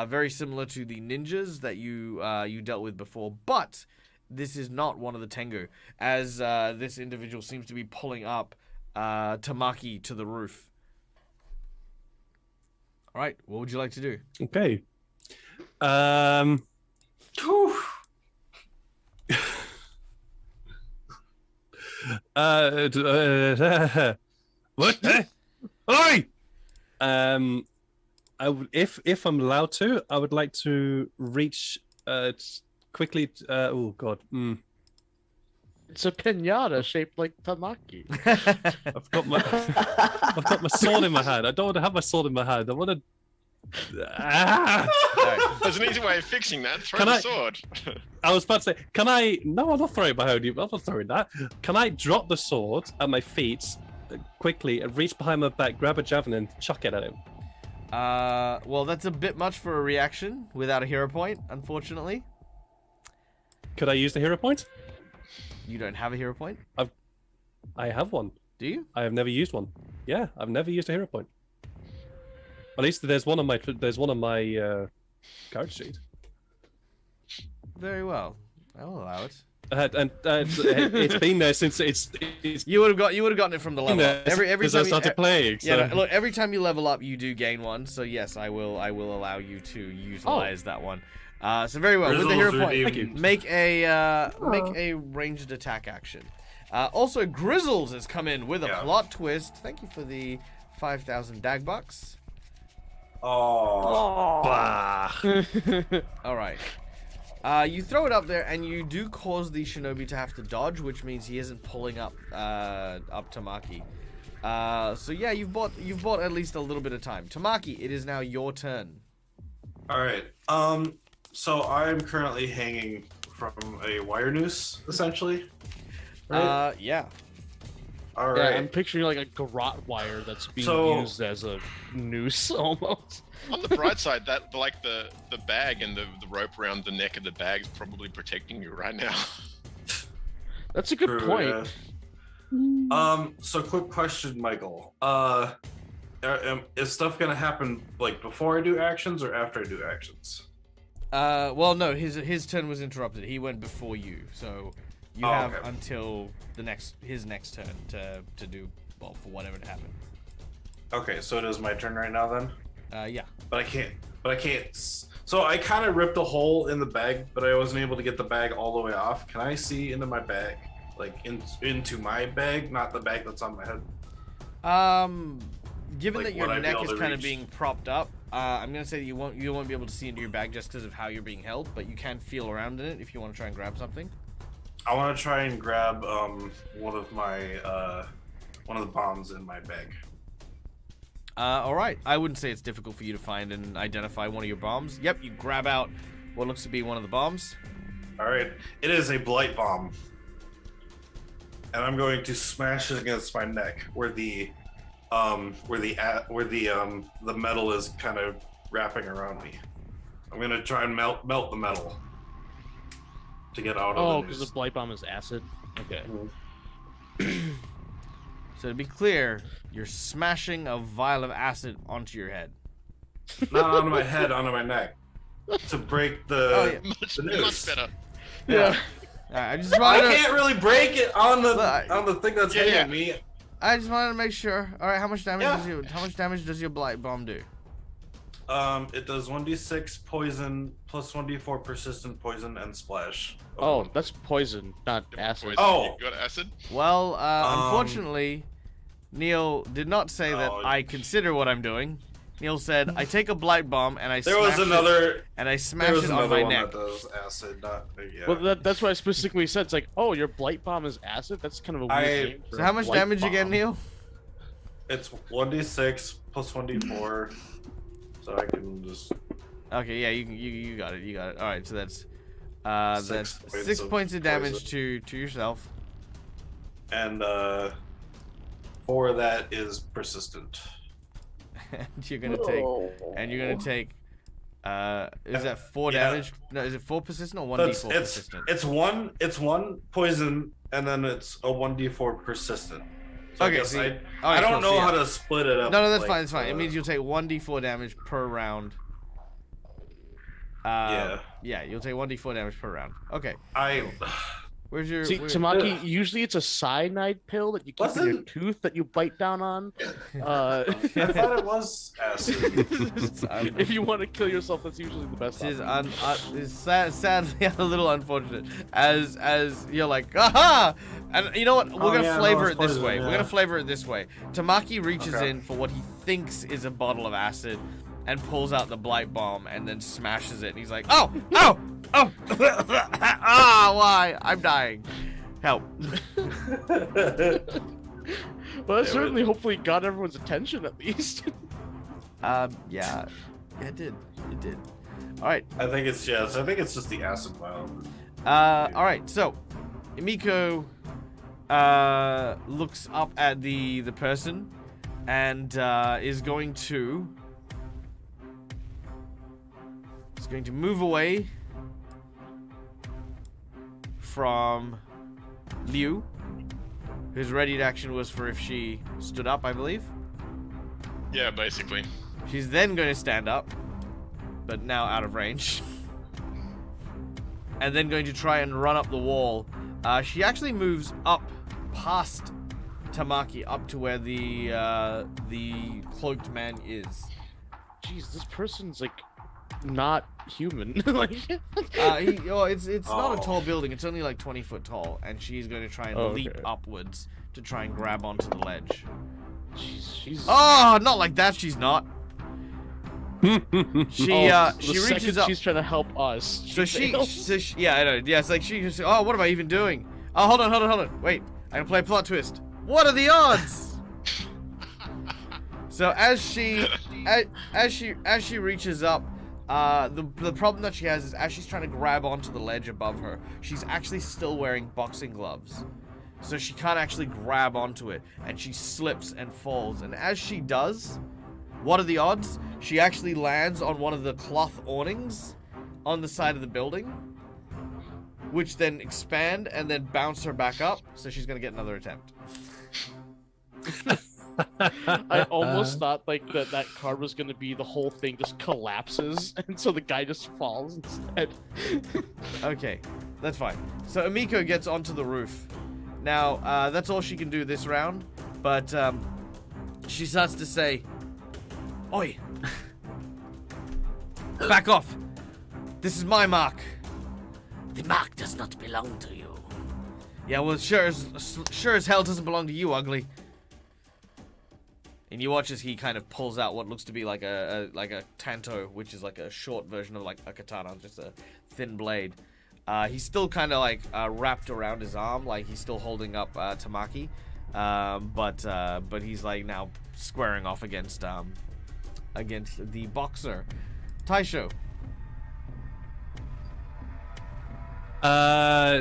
very similar to the ninjas that you dealt with before. But this is not one of the Tengu, as this individual seems to be pulling up Tamaki to the roof. All right, what would you like to do? Okay. What? Oi! I would, if I'm allowed to, I would like to reach quickly. Oh God. It's a pinata shaped like Tamaki. I've got my sword in my hand. I don't want to have my sword in my hand. I want to. There's an easy way of fixing that. Throw Can the I- sword. I was about to say, can I? No, I'm not throwing it behind you. I'm not throwing that. Can I drop the sword at my feet quickly and reach behind my back, grab a javelin, and chuck it at him? Well, that's a bit much for a reaction without a hero point, unfortunately. Could I use the hero point? You don't have a hero point, I have one. do you? I have never used one. Yeah, I've never used a hero point. At least there's one on my card sheet. Very well. I will allow it. It's been there since it's You would have gotten it from the level up. Every since I time started playing. So. Yeah, no, look, every time you level up, you do gain one. So yes, I will allow you to utilize that one. So very well. With the hero point, Thank you. make a ranged attack action. Also, Grizzles has come in with a plot twist. Thank you for the 5,000 dag bucks. Oh. All right. You throw it up there, and you do cause the shinobi to have to dodge, which means he isn't pulling up Tamaki. So yeah, you've bought at least a little bit of time. Tamaki, it is now your turn. All right. So I'm currently hanging from a wire noose, essentially. Right? Yeah. All Yeah, right. I'm picturing like a garrote wire that's being So- used as a noose almost. On the bright side, that the bag and the rope around the neck of the bag is probably protecting you right now. That's a good True, point. yeah. So quick question, Michael. Is stuff gonna happen like before I do actions or after I do actions? Well, no, his turn was interrupted. He went before you, so you have okay. until his next turn to do for whatever to happen. Okay, so it is my turn right now then. Yeah. But I can't. So I kind of ripped a hole in the bag, but I wasn't able to get the bag all the way off. Can I see into my bag, like into my bag, not the bag that's on my head? Given Like, that your would I be neck able is to kind of reach? being propped up, I'm gonna say that you won't be able to see into your bag just because of how you're being held, but you can feel around in it if you want to try and grab something. I want to try and grab one of the bombs in my bag. All right. I wouldn't say it's difficult for you to find and identify one of your bombs. Yep, you grab out what looks to be one of the bombs. All right, it is a Blight Bomb, and I'm going to smash it against my neck where the metal is kind of wrapping around me. I'm gonna try and melt the metal to get out Oh, of because the the blight bomb is acid. Okay. So to be clear, you're smashing a vial of acid onto your head. not onto my head, onto my neck, to break the. Much noose. better. Yeah. All right, I just I wanted to, can't really break it on Look, the thing that's yeah, hitting yeah. me. I just wanted to make sure. All right, how much damage Yeah. does your blight bomb do? It does 1d6 poison plus 1d4 persistent poison and splash. Oh, that's poison, not acid. Oh. You got acid? Well, unfortunately, Neil did not say that Oh. I consider what I'm doing. Neil said, I take a Blight Bomb and I There was smash another. it, and I There smash was it on another my one neck. that does acid. Not yeah. Well, that's why I specifically said it's like, oh, your Blight Bomb is acid. That's kind of a weird name for So a how much Blight damage Bomb. again, Neil? It's 1d6 plus 1d4, so I can just. Okay, yeah, you got it. You got it. All right, so that's 6 of points of damage poison. to yourself. And 4 of that is persistent. And you're gonna take. And you're gonna take. Is that 4 Yeah. damage? No, is it 4 persistent or So 1d4 persistent? it's one poison and then it's a 1d4 persistent. So Okay, I guess so you- I alright, don't cool, know so yeah. how to split it up. No, that's like, fine. It's fine. It means you'll take 1d4 damage per round. Yeah. Yeah, you'll take 1d4 damage per round. Okay. I Where's your? See, Tamaki, usually it's a cyanide pill that you keep in your Wasn't- tooth that you bite down on. I thought it was acid. If you want to kill yourself, that's usually the best This is option. it's sadly a little unfortunate. As you're like, aha! And you know what? We're gonna yeah, no, flavor it's it this poison, way. We're yeah. gonna flavor it this way. Tamaki reaches Okay. in for what he thinks is a bottle of acid, and pulls out the Blight Bomb, and then smashes it. And he's like, oh, oh, oh! Ah, why? I'm dying. Help. Well, that certainly hopefully got everyone's attention at least. Yeah, it did. It did. All right. I think it's just the acid vial. All right. So, Emiko looks up at the person and is going to move away from Liu, whose ready action was for if she stood up, I believe. Yeah, basically. She's then going to stand up, but now out of range. And then going to try and run up the wall. She actually moves up past Tamaki, up to where the cloaked man is. Jeez, this person's like not human. Like, It's not a Oh. tall building. It's only like 20 foot tall, and she's going to try and Oh, leap okay. upwards to try and grab onto the ledge. jeez, she's. Oh, not like that. She's not. She the she second reaches up. She's trying to help us. So she, fails. yeah, I know. Yeah, it's like she just. Oh, what am I even doing? Oh, hold on. Wait, I can play a plot twist. What are the odds? So as she reaches up, the problem that she has is as she's trying to grab onto the ledge above her, she's actually still wearing boxing gloves, so she can't actually grab onto it, and she slips and falls. And as she does, what are the odds? She actually lands on one of the cloth awnings on the side of the building, which then expand and then bounce her back up, so she's gonna get another attempt. I almost thought like that card was gonna be the whole thing just collapses, and so the guy just falls instead. Okay, that's fine. So Emiko gets onto the roof. Now, that's all she can do this round, but she starts to say, "Oi! Back off! This is my mark. The mark does not belong to you." Yeah, well, sure as hell doesn't belong to you, ugly. And you watch as he kind of pulls out what looks to be like a tanto, which is like a short version of like a katana, just a thin blade. He's still kind of like wrapped around his arm, like he's still holding up Tamaki, but he's like now squaring off against the boxer, Taisho.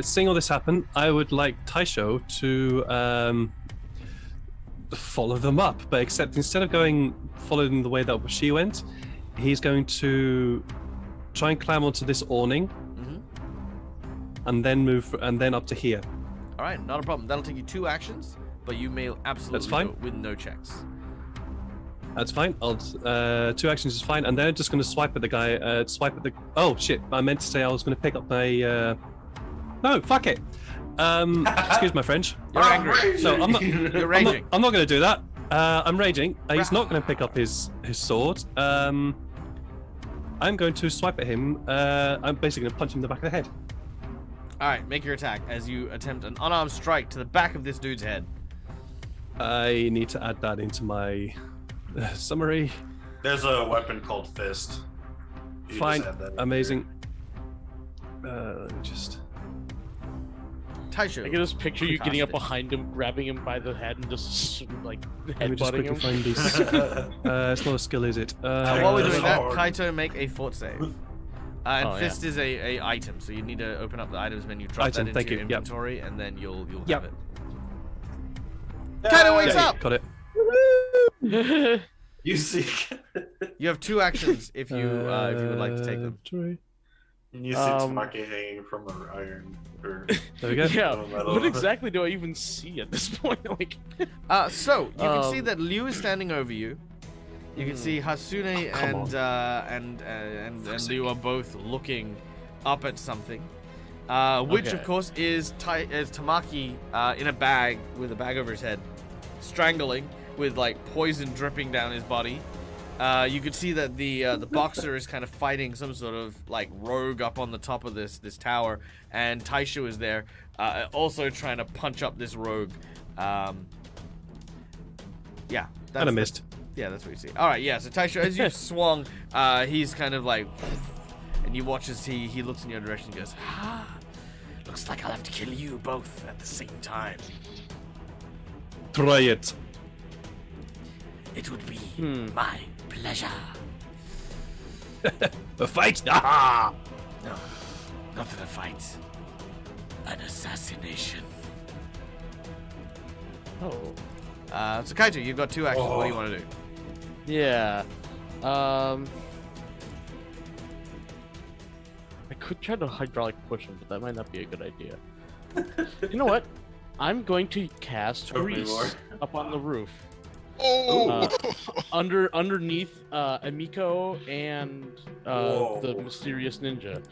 Seeing all this happen, I would like Taisho to follow them up, but except instead of following the way that she went, he's going to try and climb onto this awning, and then up to here. All right, not a problem. That'll take you 2 actions, but you may absolutely That's fine. do it with no checks. That's fine. 2 actions is fine, and then I'm just going to swipe at the guy. Oh shit! I meant to say I was going to pick up my. No, fuck it. Excuse my French. You're angry. So I'm not. You're raging. I'm not going to do that. I'm raging. He's not going to pick up his sword. I'm going to swipe at him. I'm basically going to punch him in the back of the head. All right, make your attack as you attempt an unarmed strike to the back of this dude's head. I need to add that into my summary. There's a weapon called Fist. You just Fine. add that in Amazing. Let me just. Taisho. I can just picture you getting up Fantastic. behind him, grabbing him by the head, and just like Let me just headbutting quickly him. find this. there. It's not a skill, is it? While we're That's doing that, hard. Kaito, make a fort save. And Oh, yeah. Fist is a item, so you need to open up the items menu, drop Item, that into thank your you, yep. inventory, and then you'll Yep. have it. Kaito wakes Yeah, up! got it. You see, You have 2 actions if you would like to take them. Sorry. you see Um, Tamaki hanging from an iron. Or There we go. Yeah. metal. What exactly do I even see at this point? Like, So you can see Um, that Liu is standing over you. You can see Hasune come and Liu are both looking up at something, which of Okay. course is Tamaki in a bag with a bag over his head, strangling with like poison dripping down his body. You can see that the boxer is kind of fighting some sort of like rogue up on the top of this tower, and Taisho is there, also trying to punch up this rogue. Yeah, And I missed. Yeah, that's what you see. All right, yeah. So Taisho, as you've swung, he's kind of like, and you watch as he looks in your direction and goes, looks like I'll have to kill you both at the same time. Try it. It would be Hmm. my pleasure. A fight. Ah! No, not in a fight. An assassination. oh, So Kaito, you've got 2 actions. What do you Oh. want to do? yeah. I could try to hydraulic push him, but that might not be a good idea. You know what? I'm going to cast Tell me Grease more. up on the roof. Oh, Underneath Amiko and Whoa. the mysterious ninja.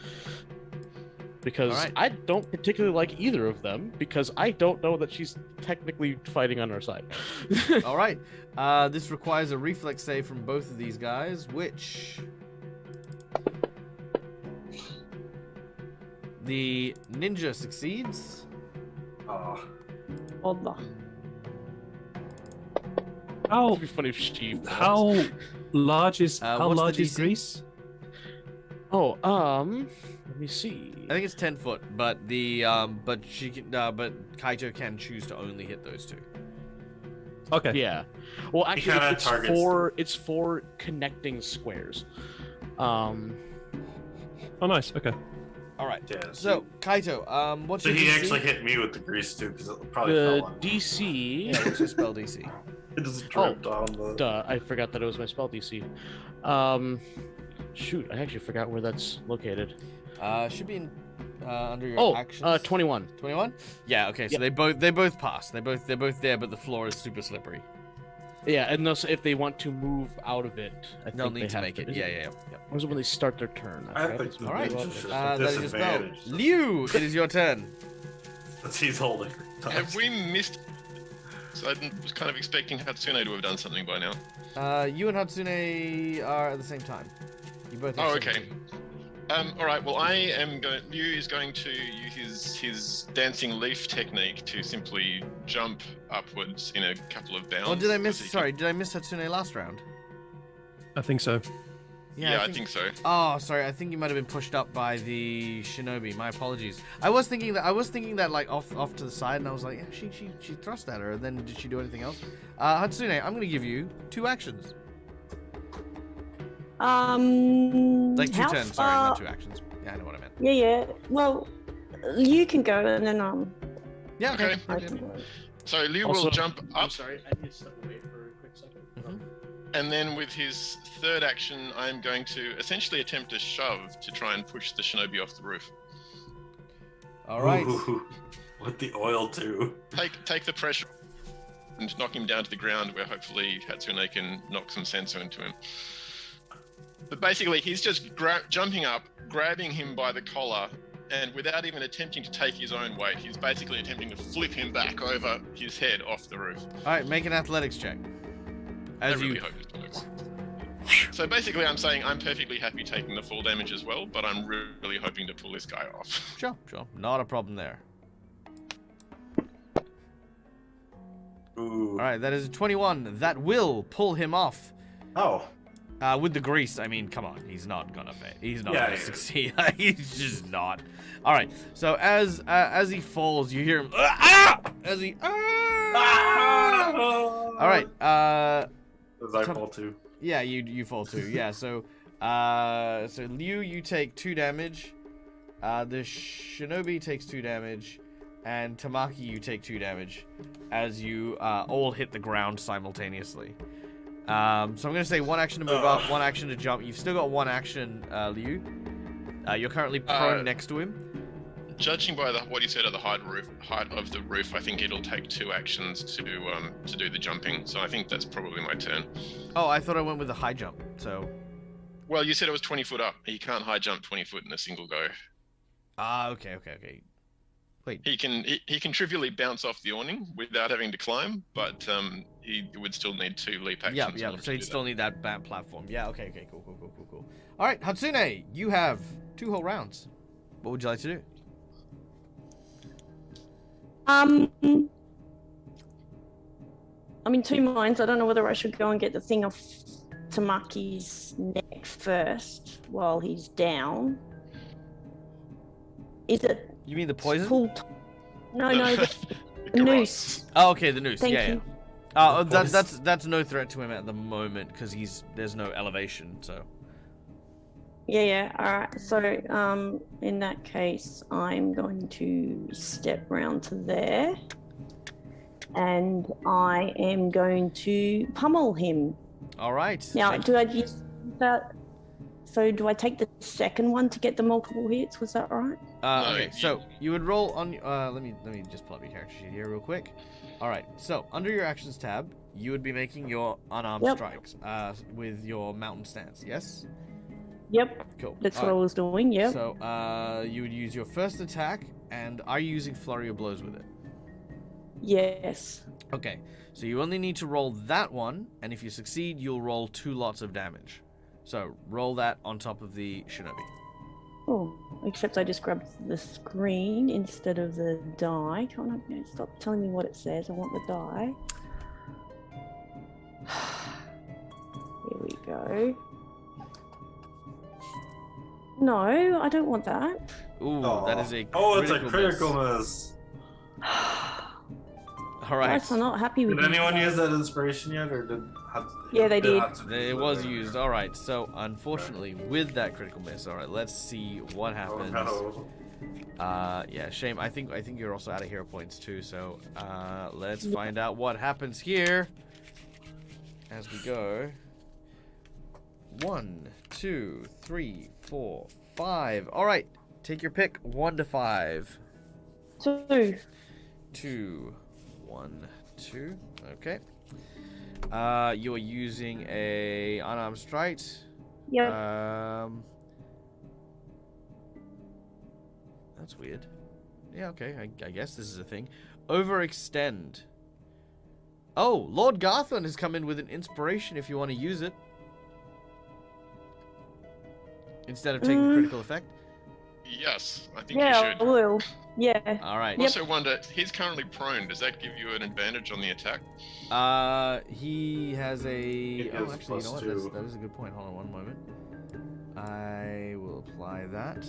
Because Alright. I don't particularly like either of them, because I don't know that she's technically fighting on our side. All right. This requires a reflex save from both of these guys, which the ninja succeeds. Oh, Oddla. How It'd be funny if she was. how large is how what's the large is DC? Greece? Oh, let me see. I think it's 10 foot, but but she can, but Kaito can choose to only hit those 2. Okay. Yeah. Well, actually, kinda it's targets it's for connecting squares. Oh, nice. Okay. All right. yeah. So Kaito, what's So your he DC? actually hit me with the grease too, because it probably The fell on. DC. Yeah, what's your spell DC? It just dripped on the. Duh, I forgot that it was my spell DC. Shoot, I actually forgot where that's located. Should be in, under your actions. 21. 21? Yeah. Okay. So Yep. they both pass. They're both there, but the floor is super slippery. Yeah, and thus, if they want to move out of it, I They'll think they need to have make it. Is Yeah. Or is it when they start their turn? I forgot think it's the All right. moving ninja out of should it. That is your spell. disadvantage. Liu, it is your turn. That's he's holding. have we missed? So I was kind of expecting Hatsune to have done something by now. You and Hatsune are at the same time. You both. have Oh, okay. 17. All right. Well, I am going. Liu is going to use his dancing leaf technique to simply jump upwards in a couple of bounds. Oh, did I miss? because he Sorry, did I miss Hatsune last round? I think so. Yeah, I think so. Oh, sorry. I think you might have been pushed up by the shinobi. My apologies. I was thinking that like off to the side, and I was like, yeah, she thrust at her. And then did she do anything else? Hatsune, I'm gonna give you 2 actions, like 2 how turns. Sorry, far- not 2 actions. Yeah, I know what I meant. Yeah. Well, you can go, and then Yeah. Okay. I can go. So Liu Also- will jump I'm up, sorry, I need to step away for a quick second. Mhm. and then with his third action, I'm going to essentially attempt a shove to try and push the shinobi off the roof. All right. Ooh, with the oil too. Take the pressure and knock him down to the ground, where hopefully Hatsune can knock some sense into him. But basically, he's just jumping up, grabbing him by the collar, and without even attempting to take his own weight, he's basically attempting to flip him back over his head off the roof. All right. Make an athletics check. I As really you. hope this works. So basically, I'm saying I'm perfectly happy taking the full damage as well, but I'm really hoping to pull this guy off. Sure. Not a problem there. Ooh. All right, that is a 21. That will pull him off. Oh. With the grease, I mean, come on, he's not gonna fail. He's not Yeah, gonna yeah. succeed. He's just not. All right, so as he falls, you hear him as he. All right. Does I fall too? Yeah, you fall too. Yeah, so Liu, you take 2 damage. The Shinobi takes 2 damage, and Tamaki, you take 2 damage, as you all hit the ground simultaneously. So I'm gonna say 1 action to move up, 1 action to jump. You've still got 1 action, Liu. You're currently prone next to him. Judging by what you said at the height of the roof, I think it'll take 2 actions to do the jumping. So I think that's probably my turn. Oh, I thought I went with a high jump. So. Well, you said it was 20 foot up. He can't high jump 20 foot in a single go. Okay. Wait. He can trivially bounce off the awning without having to climb, but he would still need 2 leap actions. Yeah. So he'd still need that platform. Yeah. Okay. Cool. All right, Hatsune, you have 2 whole rounds. What would you like to do? I'm in 2 minds. I don't know whether I should go and get the thing off Tamaki's neck first while he's down. Is it? You mean the poison? No, the noose. Oh, okay, the noose. Thank yeah. you. That's no threat to him at the moment because there's no elevation. So. Yeah. All right. So, in that case, I'm going to step round to there, and I am going to pummel him. All right. Now, do I use that? So, do I take the second one to get the multiple hits? Was that right? Okay. So you would roll on. Let me just pull up your character sheet here real quick. All right. So under your actions tab, you would be making your unarmed strikes with your mountain stance. Yes. Yep. Cool. That's what I was doing. Yep. So you would use your first attack, and are you using flurry of blows with it? Yes. Okay. So you only need to roll that one, and if you succeed, you'll roll 2 lots of damage. So roll that on top of the shinobi. Oh, except I just grabbed the screen instead of the die. Can't I stop telling me what it says? I want the die. Here we go. No, I don't want that. Ooh, that is a it's a critical critical miss. miss. All right. Guys, I'm not happy with Did you. anyone use that inspiration yet, or did? Yeah, they did. It was used. All right. So unfortunately, with that critical miss, all right. Let's see what happens. Yeah, shame. I think you're also out of hero points too. So let's find out what happens here as we go. 1, 2, 3, 4, 5. All right. Take your pick. 1 to 5. 2. 2, 1, 2. Okay. You are using a unarmed strike. Yep. That's weird. Yeah, okay. I guess this is a thing. Overextend. Oh, Lord Garthon has come in with an inspiration if you want to use it. Instead of taking critical effect. Yes, I think you Yeah, should. I will. Yeah. All right. I also wonder, he's currently prone. Does that give you an advantage on the attack? He has a. Oh, actually, you know what? +2. That is a good point. Hold on one moment. I will apply that.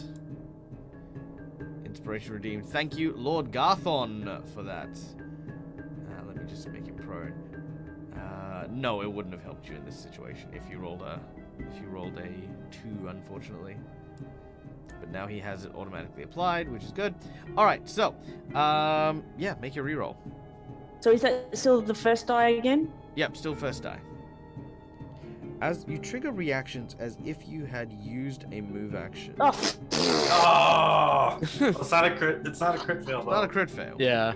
Inspiration redeemed. Thank you, Lord Garthon, for that. Let me just make him prone. No, it wouldn't have helped you in this situation if you rolled a 2, unfortunately. But now he has it automatically applied, which is good. All right, so yeah, make your reroll. So is that still the first die again? Yep, still first die. As you trigger reactions as if you had used a move action. Oh. Oh, it's not a crit. It's not a crit fail. Not a crit fail. Yeah.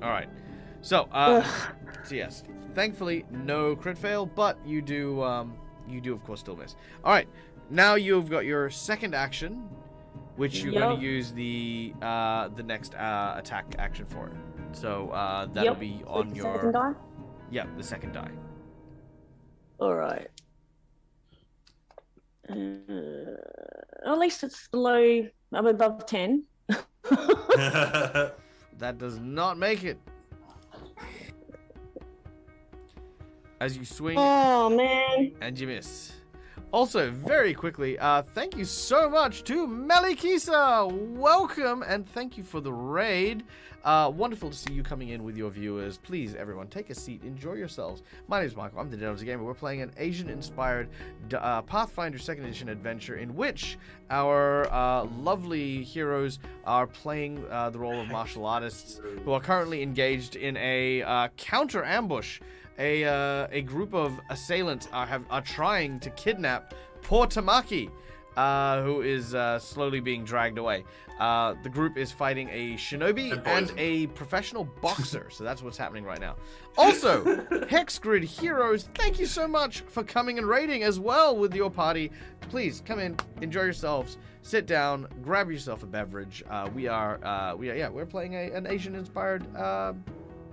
All right. So, so yes, thankfully no crit fail, but you do of course still miss. All right. Now you've got your second action, which you're going to use the next attack action for it. So that'll be on your second die. Yeah, the second die. All right. At least it's below. I'm above 10. That does not make it. as you swing Oh man. and you miss. Also, very quickly, thank you so much to Melikisa. Welcome, and thank you for the raid. Wonderful to see you coming in with your viewers. Please, everyone, take a seat. Enjoy yourselves. My name is Michael. I'm the Dead Gamer. We're playing an Asian-inspired Pathfinder 2nd Edition adventure in which our lovely heroes are playing the role of martial artists who are currently engaged in a counter-ambush. A group of assailants are trying to kidnap poor Tamaki, who is slowly being dragged away. The group is fighting a shinobi and a professional boxer, so that's what's happening right now. Also, Hexgrid Heroes, thank you so much for coming and raiding as well with your party. Please come in, enjoy yourselves, sit down, grab yourself a beverage. We're playing an Asian-inspired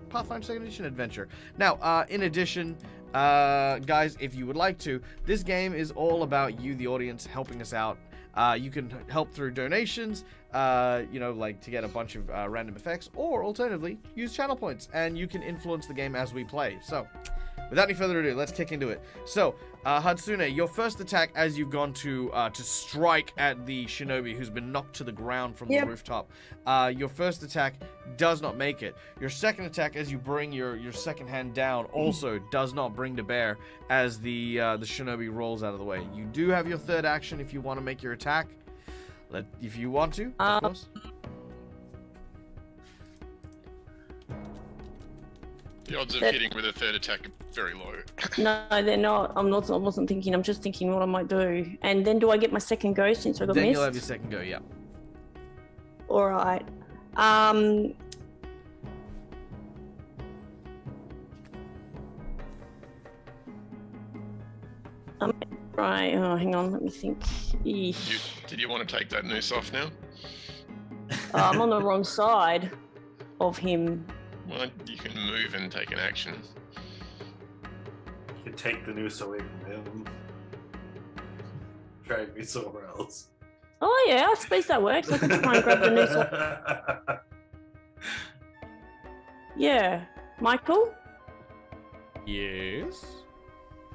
Pathfinder 2nd Edition adventure. Now, in addition, guys, if you would like to, this game is all about you, the audience, helping us out. You can help through donations, like to get a bunch of random effects, or alternatively, use channel points, and you can influence the game as we play. So, without any further ado, let's kick into it. So, Hatsune, your first attack as you've gone to strike at the shinobi who's been knocked to the ground from the rooftop. Your first attack does not make it. Your second attack as you bring your second hand down also does not bring to bear as the shinobi rolls out of the way. You do have your third action if you want to make your attack. If you want to, of course. The odds of hitting with a third attack are very low. No, they're not. I wasn't thinking. I'm just thinking what I might do. And then do I get my second go since I got Then missed? you'll have your second go, yeah. All right. Right. Oh, hang on. Let me think. Did you want to take that noose off now? I'm on the wrong side of him. Well, you can move and take an action. You can take the noose away from him. Drag me somewhere else. Oh yeah, I suppose that works. I can try and grab the noose off. Yeah, Michael. Yes.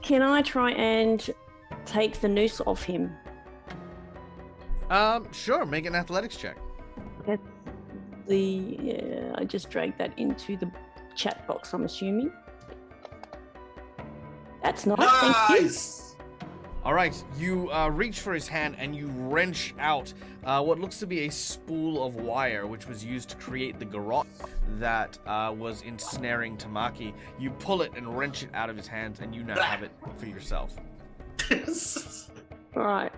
Can I try and take the noose off him? Sure. Make an athletics check. I just dragged that into the chat box, I'm assuming. That's nice. Thank you. All right, you reach for his hand and you wrench out what looks to be a spool of wire, which was used to create the garrote that was ensnaring Tamaki. You pull it and wrench it out of his hands, and you now have it for yourself. All right.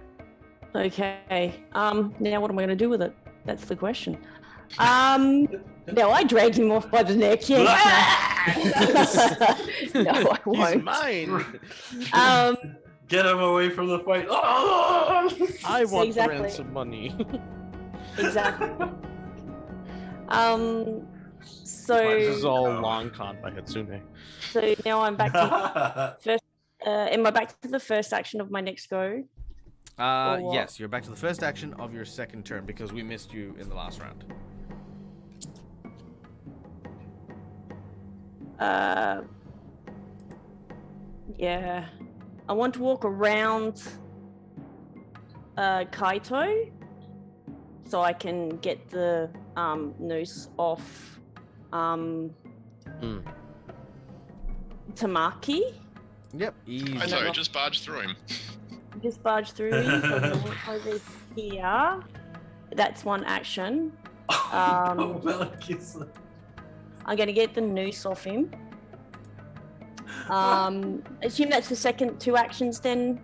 Okay. Now what am I going to do with it? That's the question. No, I dragged him off by the neck. Yeah. No, I won't. He's mine. Get him away from the fight. Oh! I want Exactly. the ransom money. Exactly. So This is all long con by Hatsune. So now I'm back to first. Am I back to the first action of my next go? what? Yes, you're back to the first action of your second turn because we missed you in the last round. Yeah. I want to walk around Kaito so I can get the noose off Tamaki. Yep, easy. I know, just barge through him. Just barge through him. So I'm gonna walk over here. That's one action. I'm going to get the noose off him. Assume that's the second two actions then.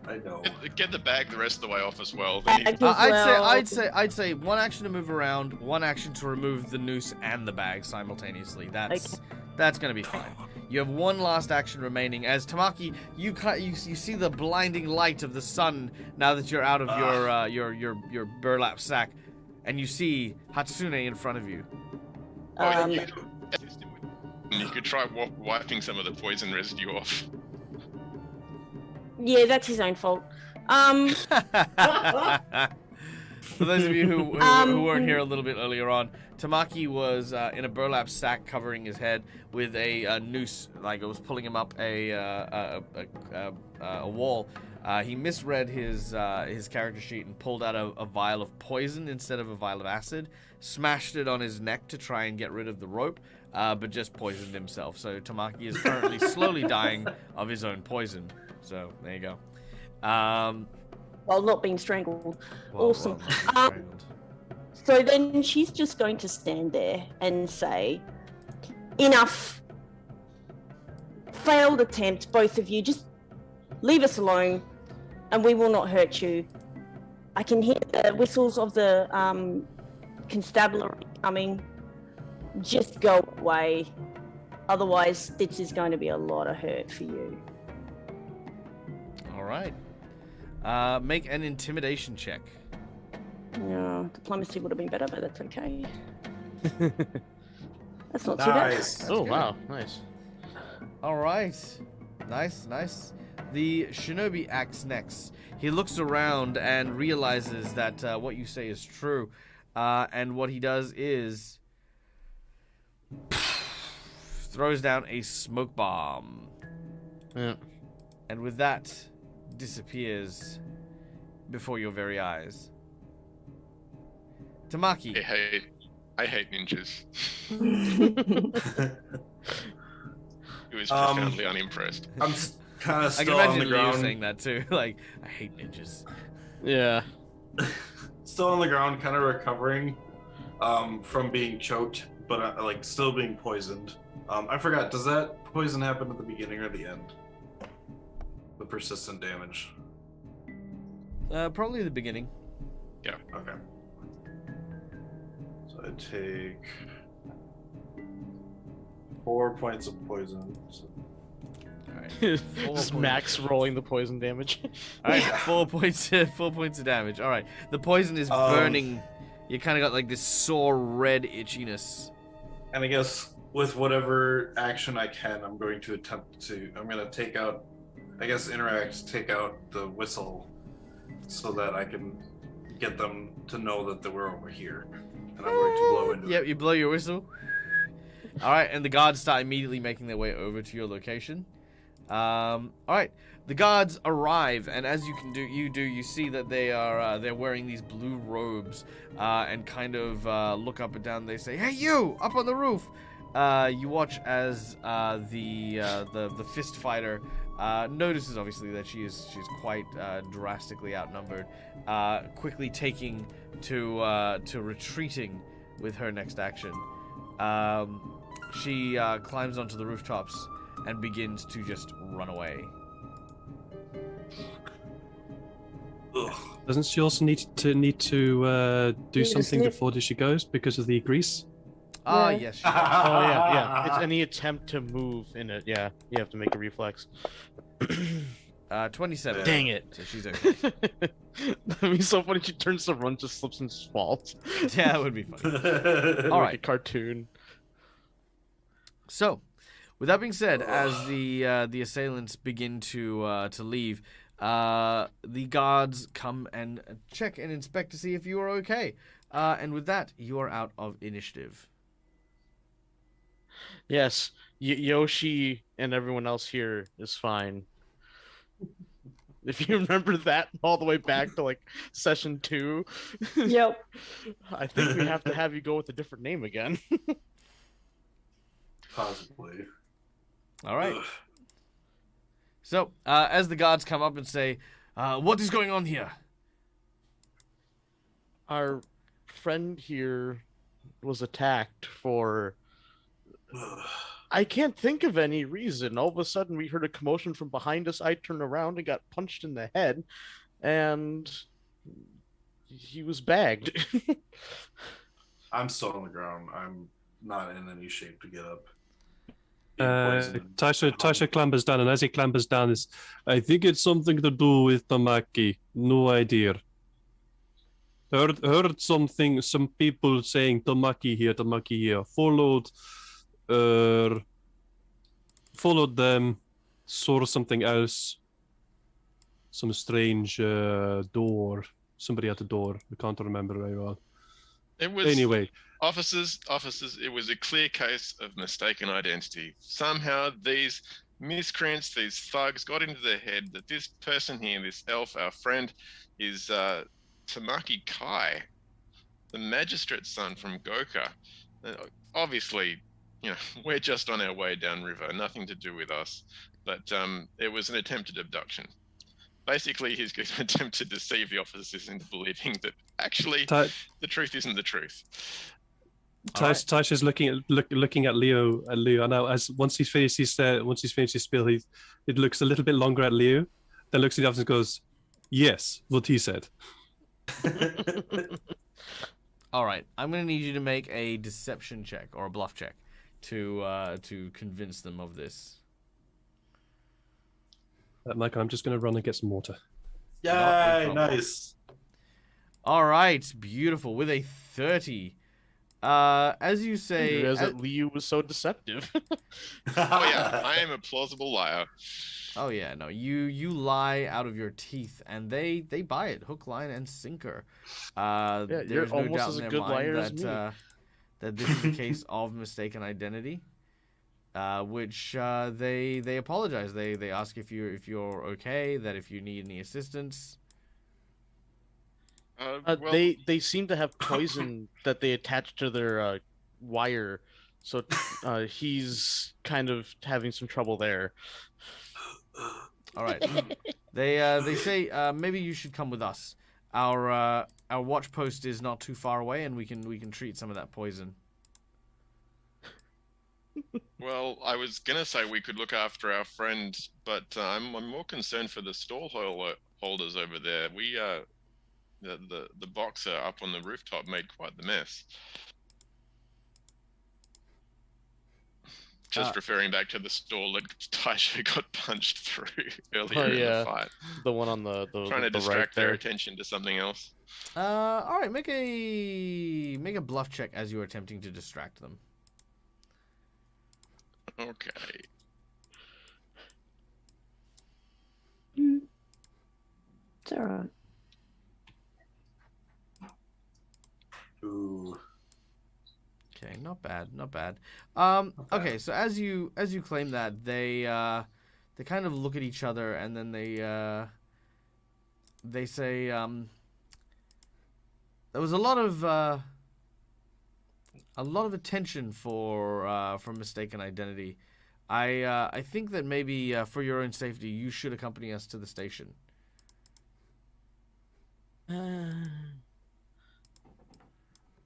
I know. Get the bag the rest of the way off as well. Bag as I'd say one action to move around, one action to remove the noose and the bag simultaneously. That's gonna be fine. You have one last action remaining. As Tamaki, you see the blinding light of the sun now that you're out of your burlap sack, and you see Hatsune in front of you. You could try wiping some of the poison residue off. Yeah, that's his own fault. For those of you who weren't here a little bit earlier on, Tamaki was in a burlap sack covering his head with a noose, like it was pulling him up a wall. He misread his character sheet and pulled out a vial of poison instead of a vial of acid, smashed it on his neck to try and get rid of the rope, but just poisoned himself. So Tamaki is currently slowly dying of his own poison. So there you go. While not being strangled. Well, Awesome. not strangled. So then she's just going to stand there and say, enough. Failed attempt, both of you. Just leave us alone and we will not hurt you. I can hear the whistles of the constabulary coming. Just go away. Otherwise, this is going to be a lot of hurt for you. All right. Make an intimidation check. Yeah, diplomacy would have been better, but that's okay. That's not too bad. Nice. Oh, wow. Nice. All right. Nice. The shinobi acts next. He looks around and realizes that what you say is true. And what he does is throws down a smoke bomb. Yeah. And with that, disappears before your very eyes. Tamaki. I hate ninjas. He was Um, profoundly unimpressed. I'm kind of I can still on imagine the you ground. saying that too. Like, I hate ninjas. Yeah. Still on the ground, kind of recovering from being choked, but like still being poisoned. I forgot. Does that poison happen at the beginning or the end? The persistent damage. Probably the beginning. Yeah. Okay. So I take 4 points of poison. So All right. Just max rolling the poison damage. All right. 4 points. 4 points of damage. All right. The poison is burning. You kind of got like this sore red itchiness. And I guess with whatever action I can, I'm going to attempt to. I'm going to take out. I guess take out the whistle, so that I can get them to know that we're over here, and I'm going to blow into Yep. it. You blow your whistle. All right, and the guards start immediately making their way over to your location. All right, the guards arrive, and as you see that they're wearing these blue robes, and kind of look up and down. They say, "Hey, you up on the roof!" You watch as the fist fighter notices obviously that she's quite drastically outnumbered, quickly taking to retreating with her next action. She climbs onto the rooftops and begins to just run away. Ugh. Doesn't she also need to do to something sniff. before she goes because of the grease? Ah, Yeah. yes. She Oh yeah. It's any attempt to move in it. Yeah, you have to make a reflex. 27. Dang it. So she's okay. That'd be so funny. She turns to run, just slips and falls. Yeah, that would be fun. All right. a cartoon. So, with that being said, as the assailants begin to leave, the guards come and check and inspect to see if you are okay. And with that, you are out of initiative. Yes, Yoshi and everyone else here is fine. If you remember that all the way back to like session 2, Yep. I think we have to have you go with a different name again. Possibly. All right. Ugh. So, as the guards come up and say, what is going on here? Our friend here was attacked for... Ugh. I can't think of any reason. All of a sudden, we heard a commotion from behind us. I turned around and got punched in the head, and he was bagged. I'm still on the ground. I'm not in any shape to get up. Being poisoned. Taisho clambers down, and as he clambers down, I think it's something to do with Tamaki. No idea. Heard something. Some people saying Tamaki here. Followed them. Saw something else. Some strange door. somebody at the door. I can't remember very well. It was Anyway, officers. It was a clear case of mistaken identity. Somehow these miscreants, these thugs, got into their head that this person here, this elf, our friend, is Tamaki Kai, the Magistrates Sun from Goka. Obviously, we're just on our way downriver, nothing to do with us. But it was an attempted abduction. Basically, he's going to attempt to deceive the officers into believing that actually the truth isn't the truth. Taisho's looking at Leo. Leo now, as once he's finished his spiel, it looks a little bit longer at Leo, then looks at the officer and goes, "Yes, what he said." All right, I'm gonna need you to make a deception check or a bluff check to convince them of this. Michael, I'm just gonna run and get some water. Yay! Nice. All right, beautiful. With a 30. As you say, that Liu was so deceptive. Oh yeah, I am a plausible liar. Oh yeah, no, you lie out of your teeth, and they buy it, hook, line, and sinker. You're no almost doubt as in a their good liar mind as me. that this is a case of mistaken identity. Which they apologize. They ask if you're okay, that if you need any assistance. Well, They seem to have poison that they attach to their wire, so he's kind of having some trouble there. All right. They say maybe you should come with us. Our watch post is not too far away, and we can treat some of that poison. Well, I was gonna say we could look after our friend, but I'm more concerned for the stall holders over there. We the boxer up on the rooftop made quite the mess. Just referring back to the stall that Taisho got punched through earlier in the fight. The one on the trying to the distract right their there. attention to something else. All right, make a bluff check as you're attempting to distract them. Okay. It's all right. Ooh. Okay, not bad. Okay, so as you claim that, they kind of look at each other, and then they say there was a lot of attention for mistaken identity. I think that maybe for your own safety, you should accompany us to the station. For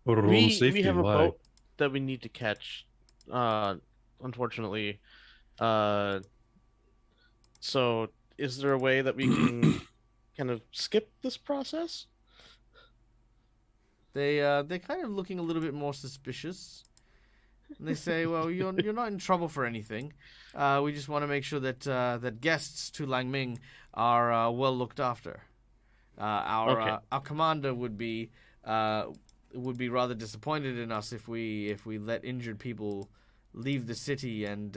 our own We safety, have a why? boat that we need to catch. Unfortunately, so is there a way that we can kind of skip this process? They're kind of looking a little bit more suspicious. And they say, "Well, you're not in trouble for anything. We just want to make sure that guests to Langming are well looked after. Our commander would be rather disappointed in us if we let injured people leave the city and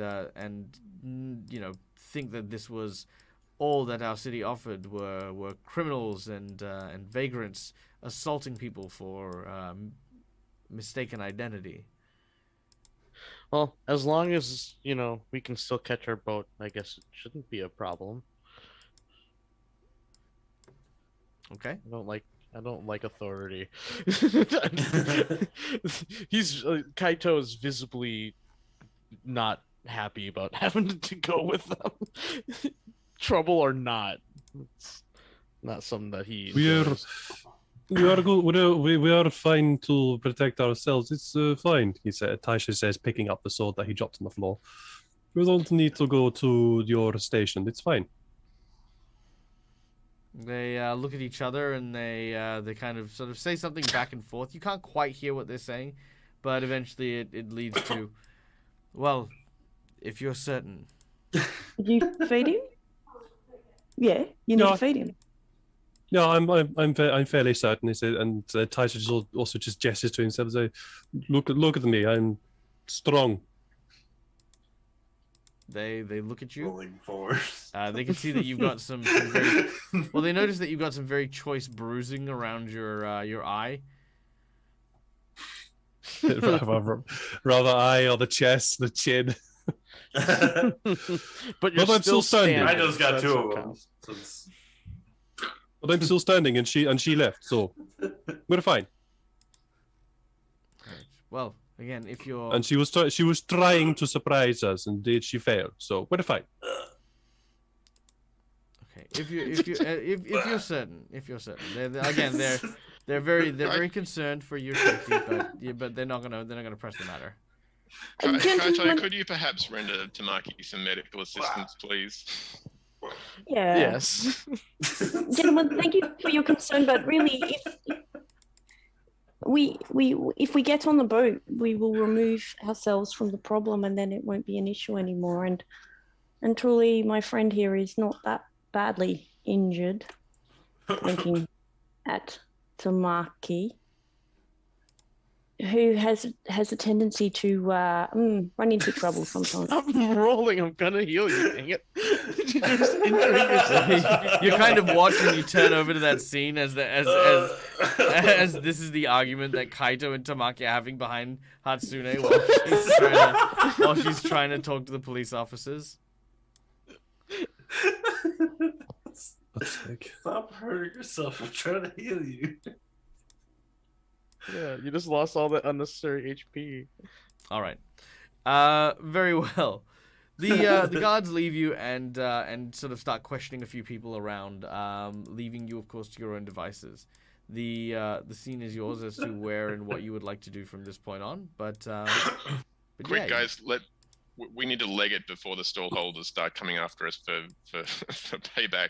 think that this was all that our city offered were criminals and vagrants assaulting people for mistaken identity." Well, as long as we can still catch our boat, I guess it shouldn't be a problem. Okay. I don't like authority. Kaito is visibly not happy about having to go with them. Trouble or not, it's not something that he enjoys. We are fine to protect ourselves. It's fine, he said. Taisho says, picking up the sword that he dropped on the floor. We don't need to go to your station. It's fine. They look at each other, and they kind of sort of say something back and forth. You can't quite hear what they're saying, but eventually it leads to, "Well, if you're certain." Did you feed him? Yeah, you need to feed him. Yeah, I'm fairly certain. He said, and Taisho also just gestures to himself and say, "Look at me. I'm strong." They look at you. Rolling forward. They can see that you've got some very well. They notice that you've got some very choice bruising around your eye. rather eye or the chest, the chin. But you're But I'm still standing. I just got That's two what of them. counts. So it's- But I'm still standing, and she left, so we're fine. Right. Well, again, if you're And she was trying to surprise us, and did she failed? So we're fine. okay, if you're certain, they're very concerned for your safety, but they're not gonna press the matter. Gentlemen- could you perhaps render Tamaki some medical assistance, please? Yeah. Yes. Gentlemen, thank you for your concern, but really, if we get on the boat, we will remove ourselves from the problem, and then it won't be an issue anymore. And truly, my friend here is not that badly injured. Looking at Tamaki, who has a tendency to run into trouble sometimes. I'm rolling. I'm gonna heal you. Dang it! You're just injuring yourself. You're kind of watching. You turn over to that scene as this is the argument that Kaito and Tamaki are having behind Hatsune while she's trying to talk to the police officers. Stop hurting yourself. I'm trying to heal you. Yeah, you just lost all that unnecessary HP. All right. Very well. The guards leave you and sort of start questioning a few people around, leaving you, of course, to your own devices. The scene is yours as to where and what you would like to do from this point on. But Quick, yeah, guys, we need to leg it before the stall holders start coming after us for payback.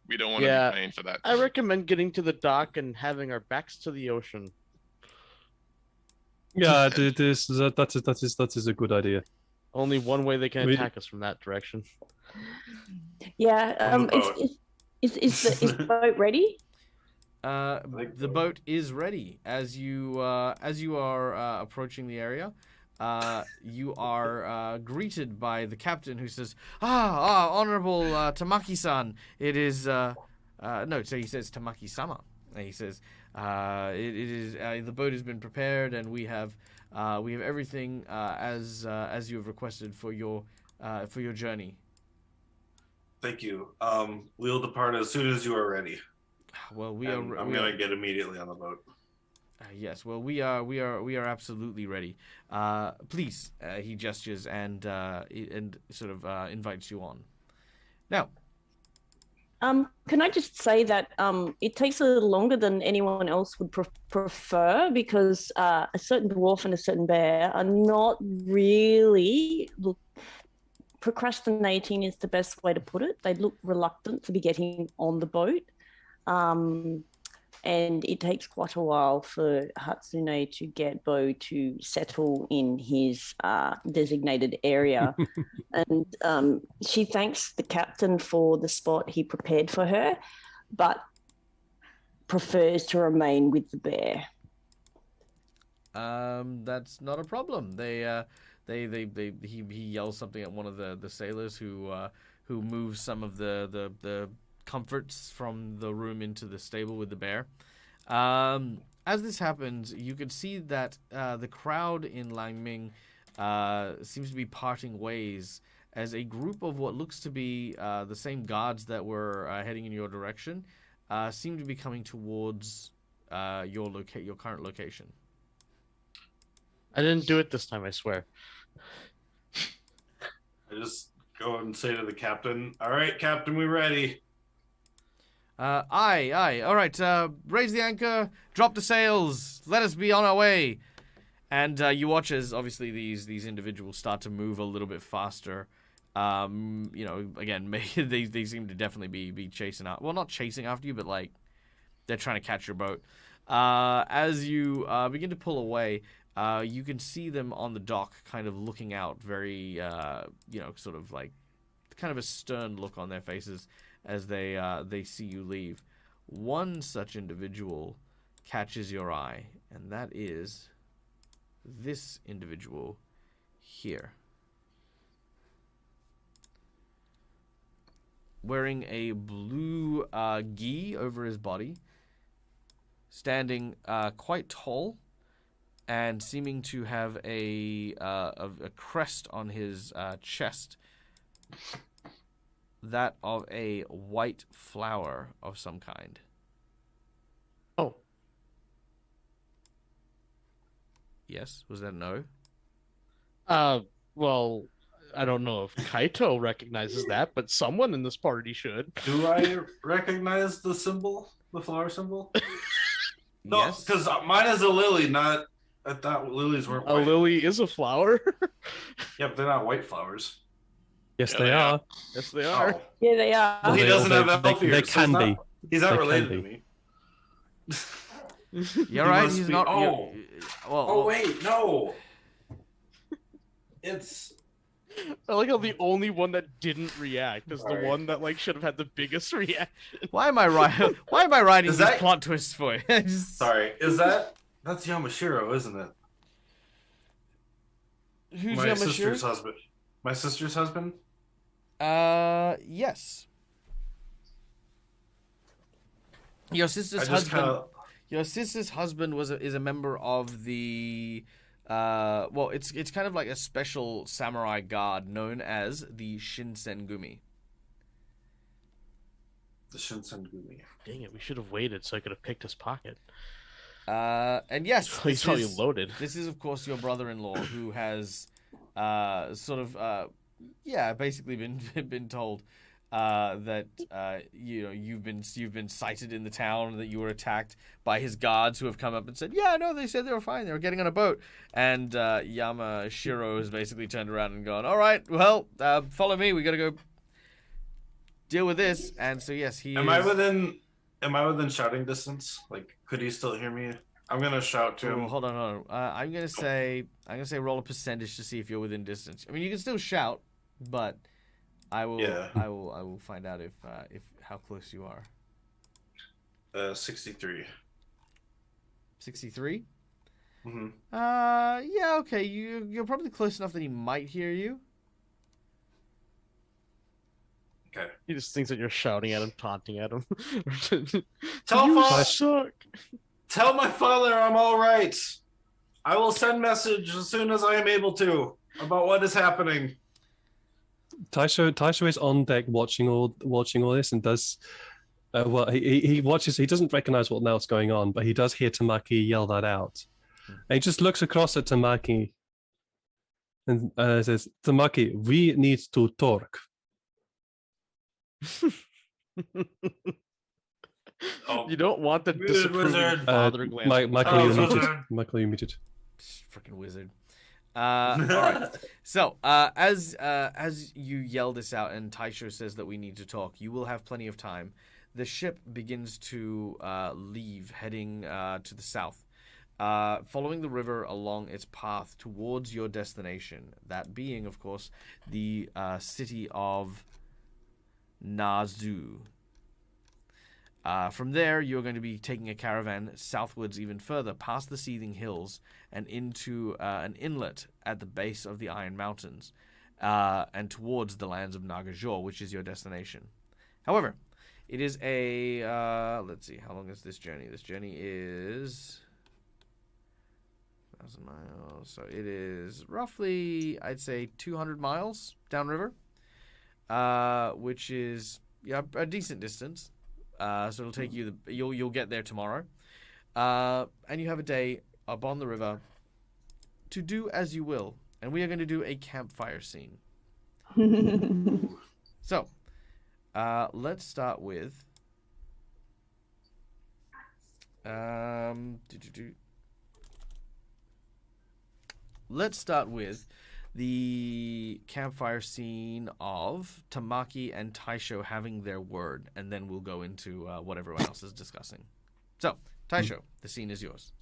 We don't want to be paying for that. I recommend getting to the dock and having our backs to the ocean. Yeah, that is a good idea. Only one way they can We- attack us from that direction. Yeah. On the boat. Is the boat ready? The boat is ready as you are approaching the area. You are greeted by the captain, who says, Honorable Tamaki-san, it is no, so he says Tamaki-sama. And he says, it is the boat has been prepared, and we have everything as you have requested for your journey. Thank you. We'll depart as soon as you are ready. Well, I'm gonna get immediately on the boat. Yes, well, we are absolutely ready. Please, he gestures and sort of invites you on. Now, can I just say that it takes a little longer than anyone else would prefer, because a certain dwarf and a certain bear are not really procrastinating is the best way to put it. They look reluctant to be getting on the boat. And it takes quite a while for Hatsune to get Bo to settle in his designated area. And she thanks the captain for the spot he prepared for her, but prefers to remain with the bear. that's not a problem. He yells something at one of the sailors who moves some of the comforts from the room into the stable with the bear. As this happens, you could see that the crowd in Langming seems to be parting ways, as a group of what looks to be the same guards that were heading in your direction seem to be coming towards your current location. I didn't do it this time, I swear. I just go and say to the captain, "All right, Captain, we're ready." Aye. All right, raise the anchor, drop the sails, let us be on our way. And you watch as, obviously, these individuals start to move a little bit faster. Again, they seem to definitely be chasing out. Well, not chasing after you, but, like, they're trying to catch your boat. As you begin to pull away, you can see them on the dock kind of looking out, very, sort of like, kind of a stern look on their faces as they see you leave. One such individual catches your eye, and that is this individual here. wearing a blue gi over his body, standing quite tall, and seeming to have a crest on his chest, that of a white flower of some kind. Oh, Yes, was that no? well, I don't know if Kaito recognizes that, but someone in this party should. Do I recognize the symbol, the flower symbol? No, Yes. because mine is a lily, not. I thought lilies weren't A white. lily is a flower. Yeah, but they're not white flowers. Yes, Yeah, they they are. Yes, they are. Oh. Yeah, they are. Well, he They- doesn't they- have they- elf they ears, so can he's be. not, he's not They can related be. to me. You're He right. must He's be- not. oh. Well, Oh wait, no. It's I like how the only one that didn't react is the Sorry. one that like should have had the biggest reaction. why am I writing? Why am I writing Is these that- plot twists for you? Just- sorry. That's Yamashiro, isn't it? Who's My Yamashiro? sister's husband. My sister's husband. Yes. Your sister's I just husband. kind of. Your sister's husband is a member of the. Well, it's kind of like a special samurai guard known as the Shinsengumi. The Shinsengumi. Dang it, we should have waited so I could have picked his pocket. And yes, He's this probably is, loaded. this is of course your brother-in-law who has sort of basically been told that you've been sighted in the town, that you were attacked by his guards who have come up and said, yeah, no, they said they were fine, they were getting on a boat. And Yamashiro has basically turned around and gone, all right, well, follow me, we gotta go deal with this. And so yes, he Am I within shouting distance? Like, could he still hear me? I'm gonna shout to him. Oh, hold on. I'm gonna say roll a percentage to see if you're within distance. I mean, you can still shout, but I will Yeah. I will find out if how close you are. 63. 63. Mm-hmm. Yeah, okay. You're probably close enough that he might hear you. Okay. He just thinks that you're shouting at him, taunting at him. Tell you father, suck. tell my father I'm all right. I will send message as soon as I am able to about what is happening. Taisho is on deck watching all this and does well. He watches. He doesn't recognize what else going on, but he does hear Tamaki yell that out. And he just looks across at Tamaki and says, "Tamaki, we need to talk." Oh, You don't want the Weird disapproving wizard. father glance. Michael, Oh, you're so muted. there- Michael, you're muted. Freaking wizard. All right. So, as you yell this out and Taisho says that we need to talk, you will have plenty of time. The ship begins to leave, heading to the south, following the river along its path towards your destination. That being, of course, the city of Nazu. From there, you're going to be taking a caravan southwards even further, past the Searing Hills, and into an inlet at the base of the Iron Mountains, and towards the lands of Nagajor, which is your destination. However, it is a... let's see, how long is this journey? This journey is... 1,000 miles. So it is roughly, I'd say, 200 miles downriver, which is a decent distance. So it'll take you. You'll get there tomorrow, and you have a day up on the river to do as you will. And we are going to do a campfire scene. So, let's start with. Let's start with the campfire scene of Tamaki and Taisho having their word, and then we'll go into what everyone else is discussing. So, Taisho, the scene is yours.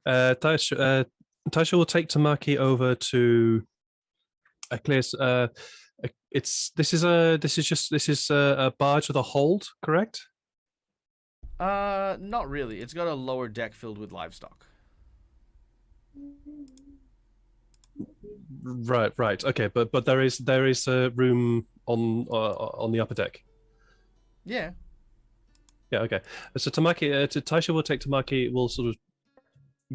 Taisho will take Tamaki over to a place. This is a barge with a hold, correct? Not really. It's got a lower deck filled with livestock. Right. Okay, but there is a room on the upper deck? Yeah. Yeah, okay. So Taisho will take Tamaki, will sort of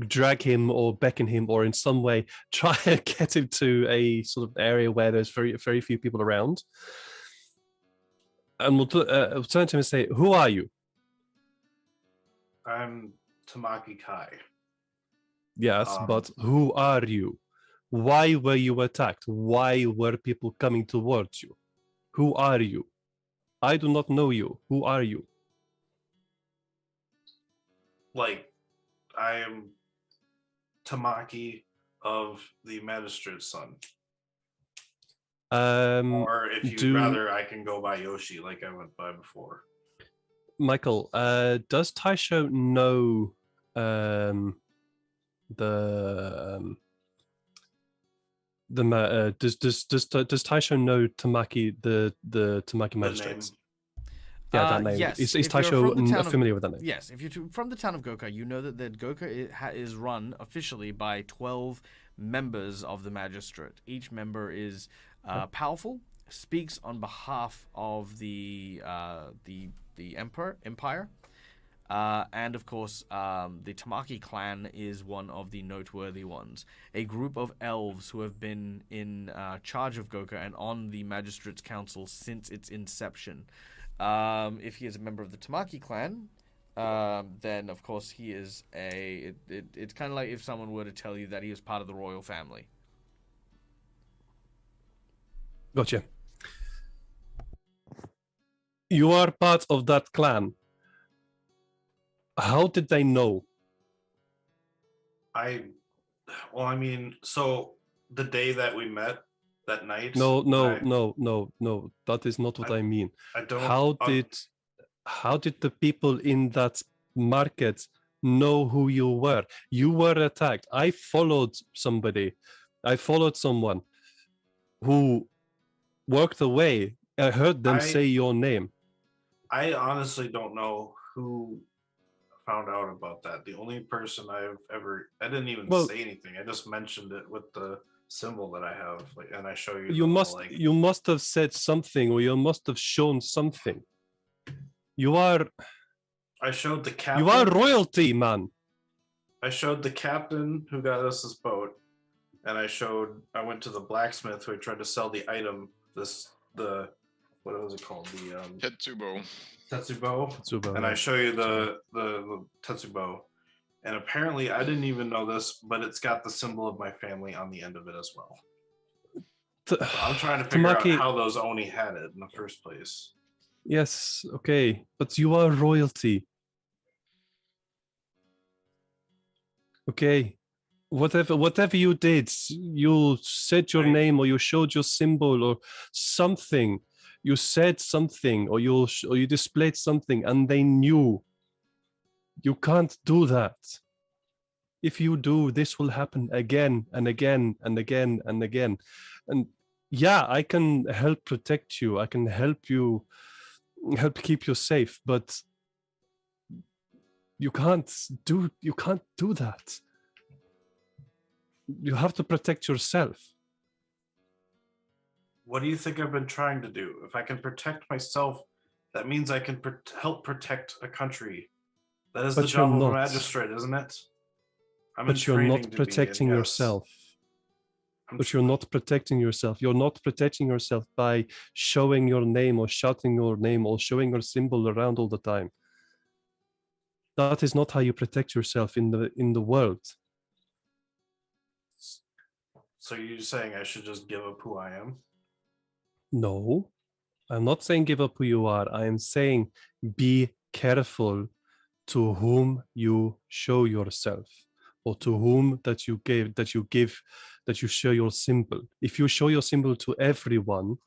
drag him or beckon him or in some way try and get him to a sort of area where there's very, very few people around. And we'll turn to him and say, "Who are you?" I'm Tamaki Kai. Yes, but who are you? Why were you attacked? Why were people coming towards you? Who are you? I do not know you. Who are you? Like, I am Tamaki of the Magistrates Sun. Or if you'd rather, I can go by Yoshi like I went by before. Michael, does Taisho know does Taisho know Tamaki the Tamaki Magistrates? Yeah, that name. Yes. Is Taisho familiar with that name? Yes. If you're from the town of Goka, you know that Goka is run officially by 12 members of the Magistrate. Each member is powerful, speaks on behalf of the Empire. And of course, the Tamaki Clan is one of the noteworthy ones. A group of elves who have been in charge of Goka and on the Magistrates Council since its inception. If he is a member of the Tamaki Clan, then of course he is it's kind of like if someone were to tell you that he was part of the royal family. Gotcha. You are part of that clan. How did they know? So the day that we met, that night. No. That is not what I mean. I don't. How did the people in that market know who you were? You were attacked. I followed somebody. I followed someone who worked away. I heard them say your name. I honestly don't know who found out about that. The only person I didn't even say anything. I just mentioned it with the symbol that I have, and I show you. You must have said something, or you must have shown something. I showed the captain. You are royalty, man. I showed the captain who got us this boat, and I went to the blacksmith who tried to sell the item. What was it called? The Tetsubo. And I show you the Tetsubo. And apparently, I didn't even know this, but it's got the symbol of my family on the end of it as well. I'm trying to figure out how those Oni had it in the first place. Yes, okay, but you are royalty. Okay, whatever you did, you said your name, or you showed your symbol, or something. You said something, or you displayed something, and they knew. You can't do that. If you do, this will happen again and again and again and again. And yeah, I can help protect you. I can help keep you safe, but you can't do that. You have to protect yourself. What do you think I've been trying to do? If I can protect myself, that means I can help protect a country. That is the job of a magistrate, isn't it? But you're not protecting yourself. But you're not protecting yourself. You're not protecting yourself by showing your name or shouting your name or showing your symbol around all the time. That is not how you protect yourself in the world. So you're saying I should just give up who I am? No, I'm not saying give up who you are. I am saying be careful to whom you show yourself, or to whom that you show your symbol. If you show your symbol to everyone,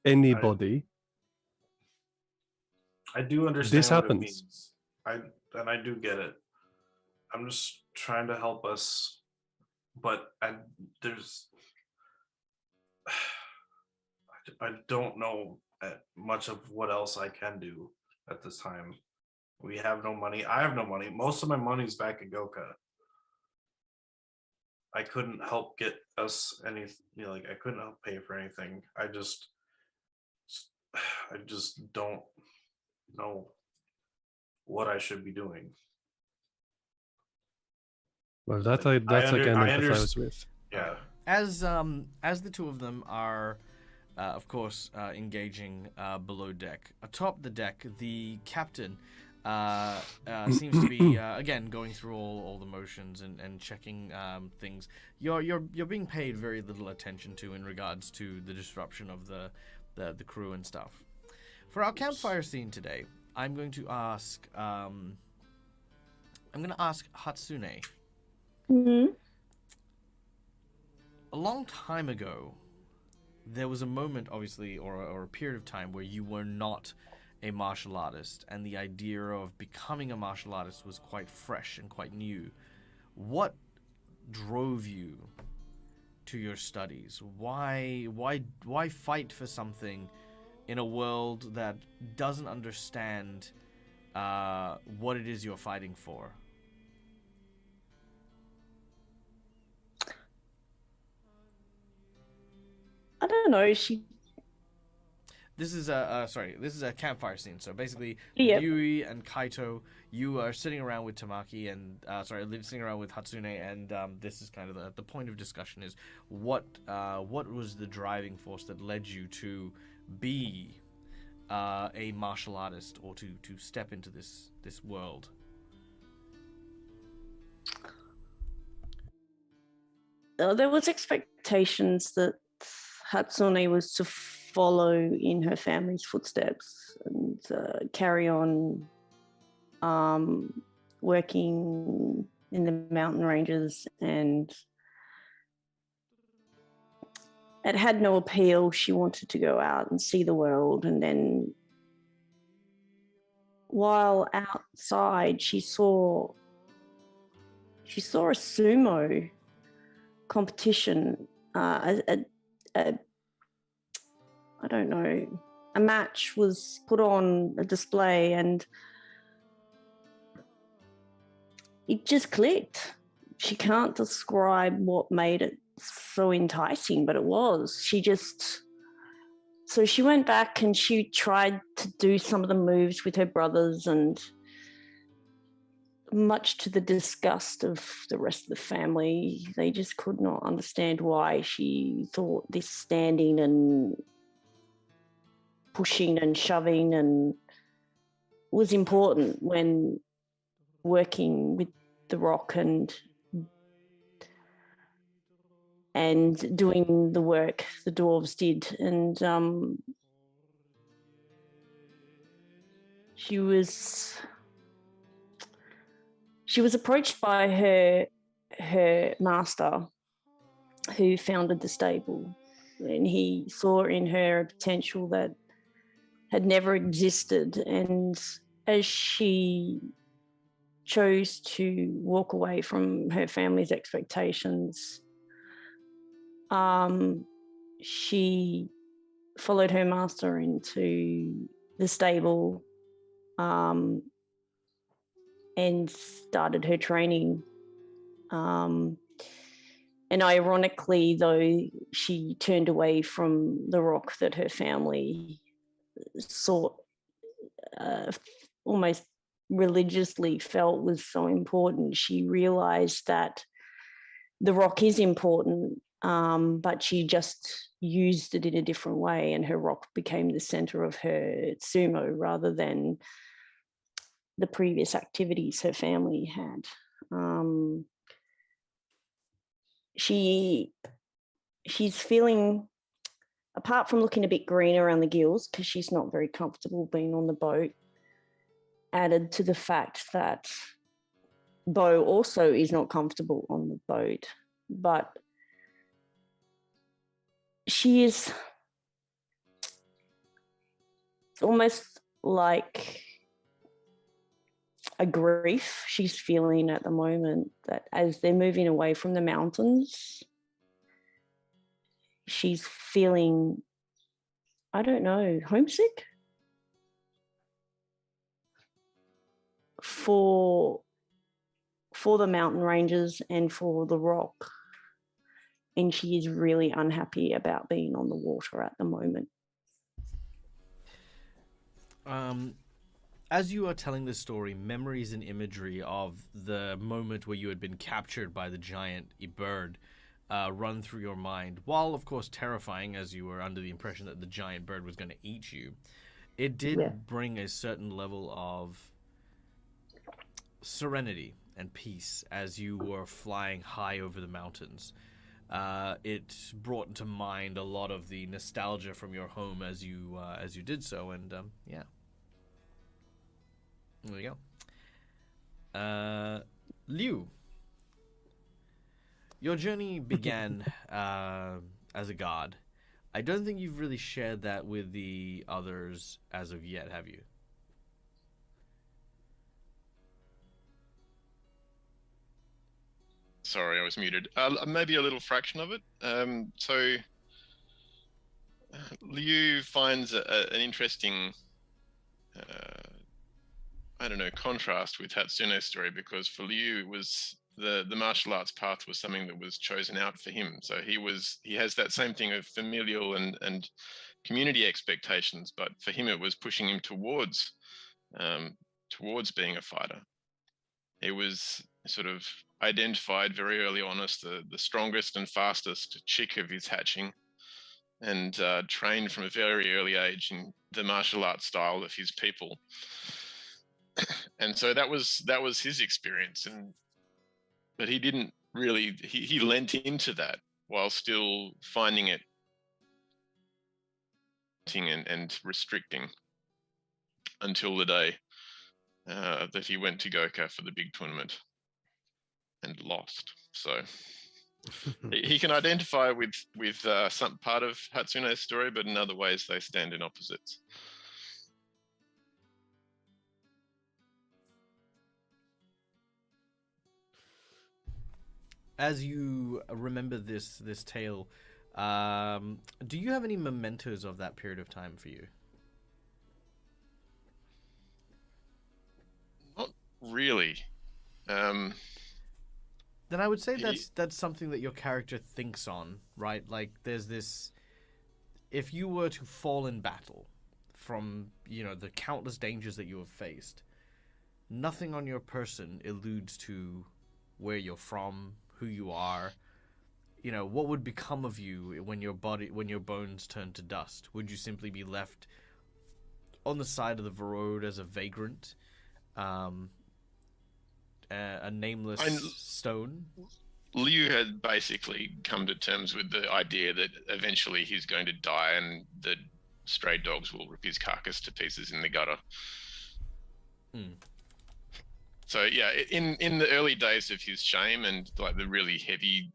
anybody, I do understand this what happens. It means. I do get it. I'm just trying to help us, but I don't know much of what else I can do at this time. We have no money. I have no money. Most of my money's back in Goka. I couldn't help get us I couldn't help pay for anything. I just don't know what I should be doing. Well, that's I can empathize with. Yeah. As the two of them are, of course, engaging below deck, atop the deck, the captain seems to be again going through all the motions and checking things. You're being paid very little attention to in regards to the disruption of the crew and stuff. For our campfire scene today, I'm going to ask Hatsune. Mm-hmm. A long time ago, there was a moment, obviously, or a period of time where you were not a martial artist, and the idea of becoming a martial artist was quite fresh and quite new. What drove you to your studies? Why fight for something in a world that doesn't understand what it is you're fighting for? I don't know. This is a campfire scene. So basically, Yep. Yui and Kaito, you are sitting around with Tamaki and sitting around with Hatsune, and this is kind of the point of discussion is what was the driving force that led you to be a martial artist or to step into this world? There was expectations that Hatsune was to follow in her family's footsteps and carry on working in the mountain ranges, and it had no appeal. She wanted to go out and see the world, and then while outside she saw a sumo competition, I don't know, a match was put on a display, and it just clicked. She can't describe what made it so enticing, but it was. So she went back and she tried to do some of the moves with her brothers, and much to the disgust of the rest of the family, they just could not understand why she thought this standing and pushing and shoving and was important when working with the rock and doing the work the dwarves did. And she was approached by her master, who founded the stable, and he saw in her a potential that had never existed. And as she chose to walk away from her family's expectations, she followed her master into the stable and started her training. And ironically, though, she turned away from the rock that her family sought, almost religiously felt was so important. She realized that the rock is important, but she just used it in a different way, and her rock became the center of her sumo rather than the previous activities her family had. She's feeling, apart from looking a bit green around the gills because she's not very comfortable being on the boat, added to the fact that Bo also is not comfortable on the boat, but she is almost like a grief she's feeling at the moment, that as they're moving away from the mountains, she's feeling, I don't know, homesick for the mountain ranges and for the rock. And she is really unhappy about being on the water at the moment. As you are telling this story, memories and imagery of the moment where you had been captured by the giant bird run through your mind. While, of course, terrifying, as you were under the impression that the giant bird was going to eat you, it did bring a certain level of serenity and peace as you were flying high over the mountains. It brought to mind a lot of the nostalgia from your home as you did so, and yeah. There we go. Liu, your journey began as a god. I don't think you've really shared that with the others as of yet, have you? Sorry, I was muted. Maybe a little fraction of it. Liu finds an interesting contrast with Hatsune's story, because for Liu it was the martial arts path was something that was chosen out for him. So he has that same thing of familial and community expectations, but for him it was pushing him towards being a fighter. He was sort of identified very early on as the strongest and fastest chick of his hatching, and trained from a very early age in the martial arts style of his people. And so that was his experience, but he didn't really he lent into that while still finding it and restricting, until the day that he went to Goka for the big tournament and lost. So he can identify with some part of Hatsune's story, but in other ways they stand in opposites. As you remember this tale, do you have any mementos of that period of time for you? Not really. Then I would say that's something that your character thinks on, right? Like, there's this... If you were to fall in battle from, the countless dangers that you have faced, nothing on your person alludes to where you're from, who you are. What would become of you when your bones turn to dust? Would you simply be left on the side of the road as a vagrant? A nameless stone? Liu had basically come to terms with the idea that eventually he's going to die, and the stray dogs will rip his carcass to pieces in the gutter. So yeah, in the early days of his shame and like the really heavy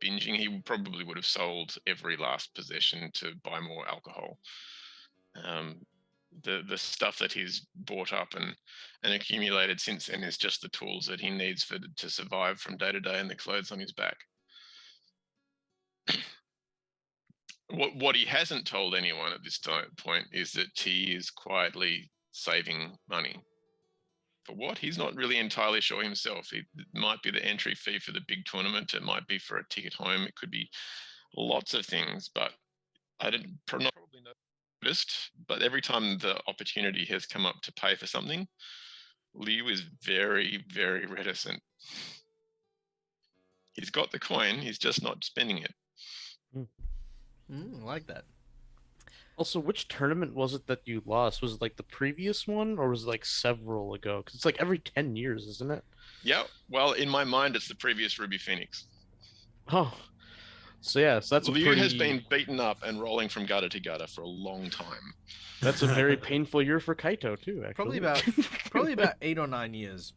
binging, he probably would have sold every last possession to buy more alcohol. The stuff that he's bought up and accumulated since then is just the tools that he needs to survive from day to day, and the clothes on his back. What he hasn't told anyone at this point is that he is quietly saving money. For what? He's not really entirely sure himself. It might be the entry fee for the big tournament. It might be for a ticket home. It could be lots of things, but I didn't probably noticed. But every time the opportunity has come up to pay for something, Liu is very, very reticent. He's got the coin. He's just not spending it. I like that. Also, which tournament was it that you lost? Was it like the previous one, or was it like several ago? Because it's like every 10 years, isn't it? Yeah. Well, in my mind, it's the previous Ruby Phoenix. Oh. So that's Liu has been beaten up and rolling from gutter to gutter for a long time. That's a very painful year for Kaito too, actually. Probably about 8 or 9 years,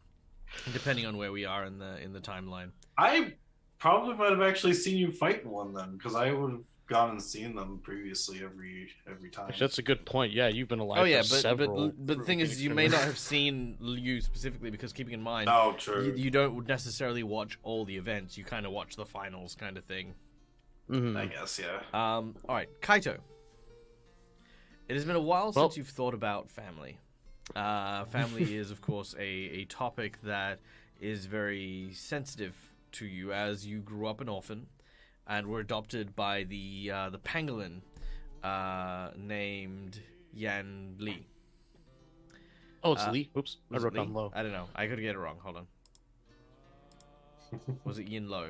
depending on where we are in the timeline. I probably might have actually seen you fight in one then, because I would have gone and seen them previously every time. Actually, that's a good point. Yeah, you've been alive for several. But the thing is, you may not have seen Liu specifically, because keeping in mind, you don't necessarily watch all the events. You kind of watch the finals kind of thing. Mm-hmm. I guess, yeah. All right, Kaito. It has been a while since you've thought about family. Family is, of course, a topic that is very sensitive to you, as you grew up an orphan and were adopted by the pangolin named Yan Li. Oh, it's Lee. Oops, I Was it wrote down Lee? low. I don't know. I could get it wrong. Hold on. Was it Yin Lo?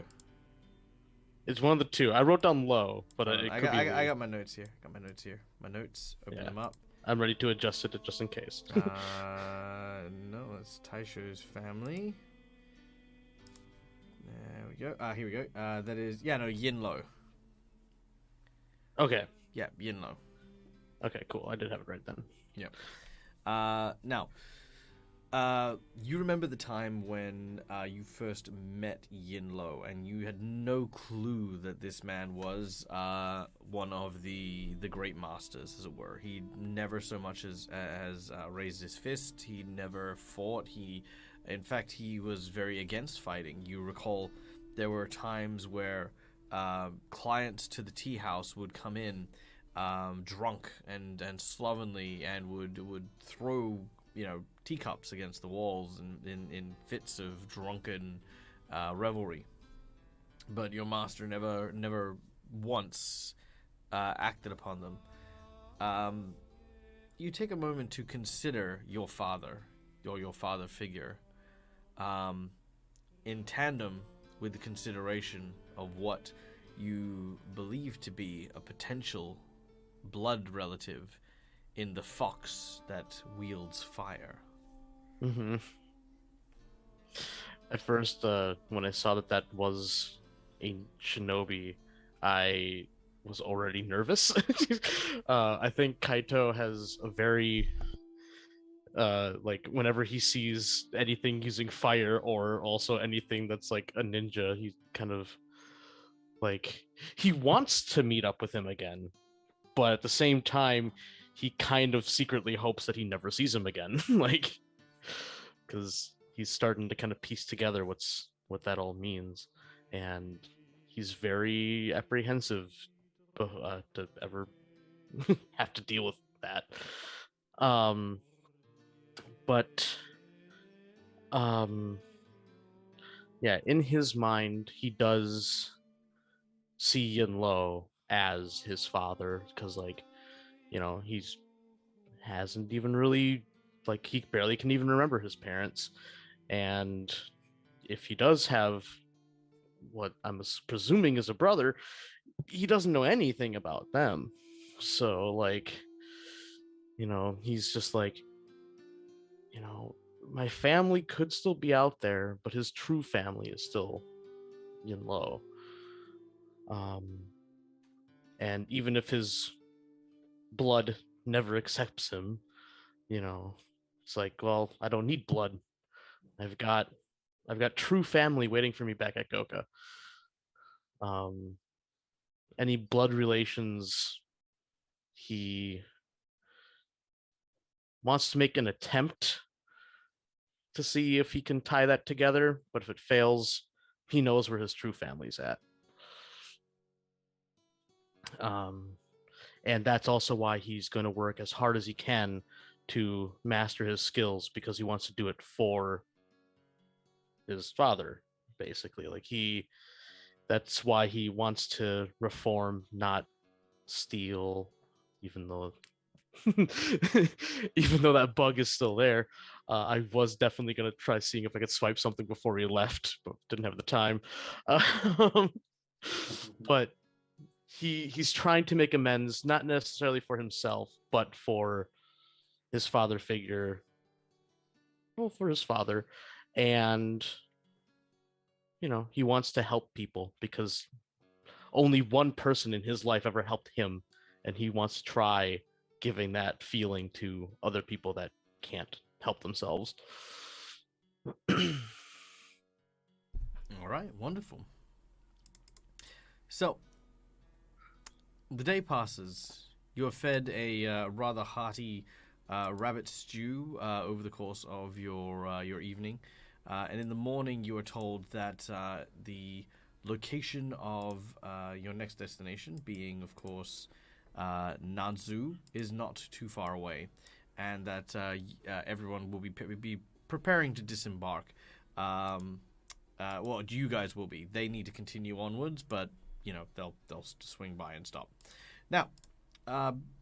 It's one of the two. I wrote down low, but it I could be Lee. got my notes here. My notes. Open Yeah. them up. I'm ready to adjust it just in case. No, that's Taisho's family. There we go. Here we go. That is Yin Lo. Okay. Yeah, Yin Lo. Okay, cool. I did have it right then. Yep. Now, you remember the time when you first met Yin Lo, and you had no clue that this man was one of the great masters, as it were. He never so much as raised his fist. He never fought. In fact, he was very against fighting. You recall there were times where clients to the tea house would come in drunk and slovenly and would throw teacups against the walls in fits of drunken revelry. But your master never once acted upon them. You take a moment to consider your father, or your father figure, in tandem with the consideration of what you believe to be a potential blood relative in the fox that wields fire. Mm-hmm. At first, when I saw that was a shinobi, I was already nervous. I think Kaito has a very whenever he sees anything using fire or also anything that's like a ninja, he kind of he wants to meet up with him again, but at the same time he kind of secretly hopes that he never sees him again, because he's starting to kind of piece together what that all means, and he's very apprehensive to ever have to deal with that. Yeah, in his mind, he does see Yin Lo as his father, because he's hasn't even really he barely can even remember his parents, and if he does have what I'm presuming is a brother, he doesn't know anything about them. So he's just my family could still be out there, but his true family is still Yin Lo. And even if his blood never accepts him, it's well, I don't need blood. I've got true family waiting for me back at Goka. Any blood relations, he wants to make an attempt to see if he can tie that together, but if it fails, he knows where his true family's at. And that's also why he's going to work as hard as he can to master his skills, because he wants to do it for his father, basically. That's why he wants to reform, not steal, even though that bug is still there. I was definitely going to try seeing if I could swipe something before he left, but didn't have the time. But he's trying to make amends, not necessarily for himself, but for his father figure. Well, for his father. And, he wants to help people, because only one person in his life ever helped him, and he wants to try giving that feeling to other people that can't help themselves. All right, wonderful. So, the day passes. You are fed a rather hearty rabbit stew over the course of your evening, and in the morning you are told that the location of your next destination, being of course Nanzu, is not too far away, and that everyone will be preparing to disembark. Well, you guys will be. They need to continue onwards, but they'll swing by and stop. Now,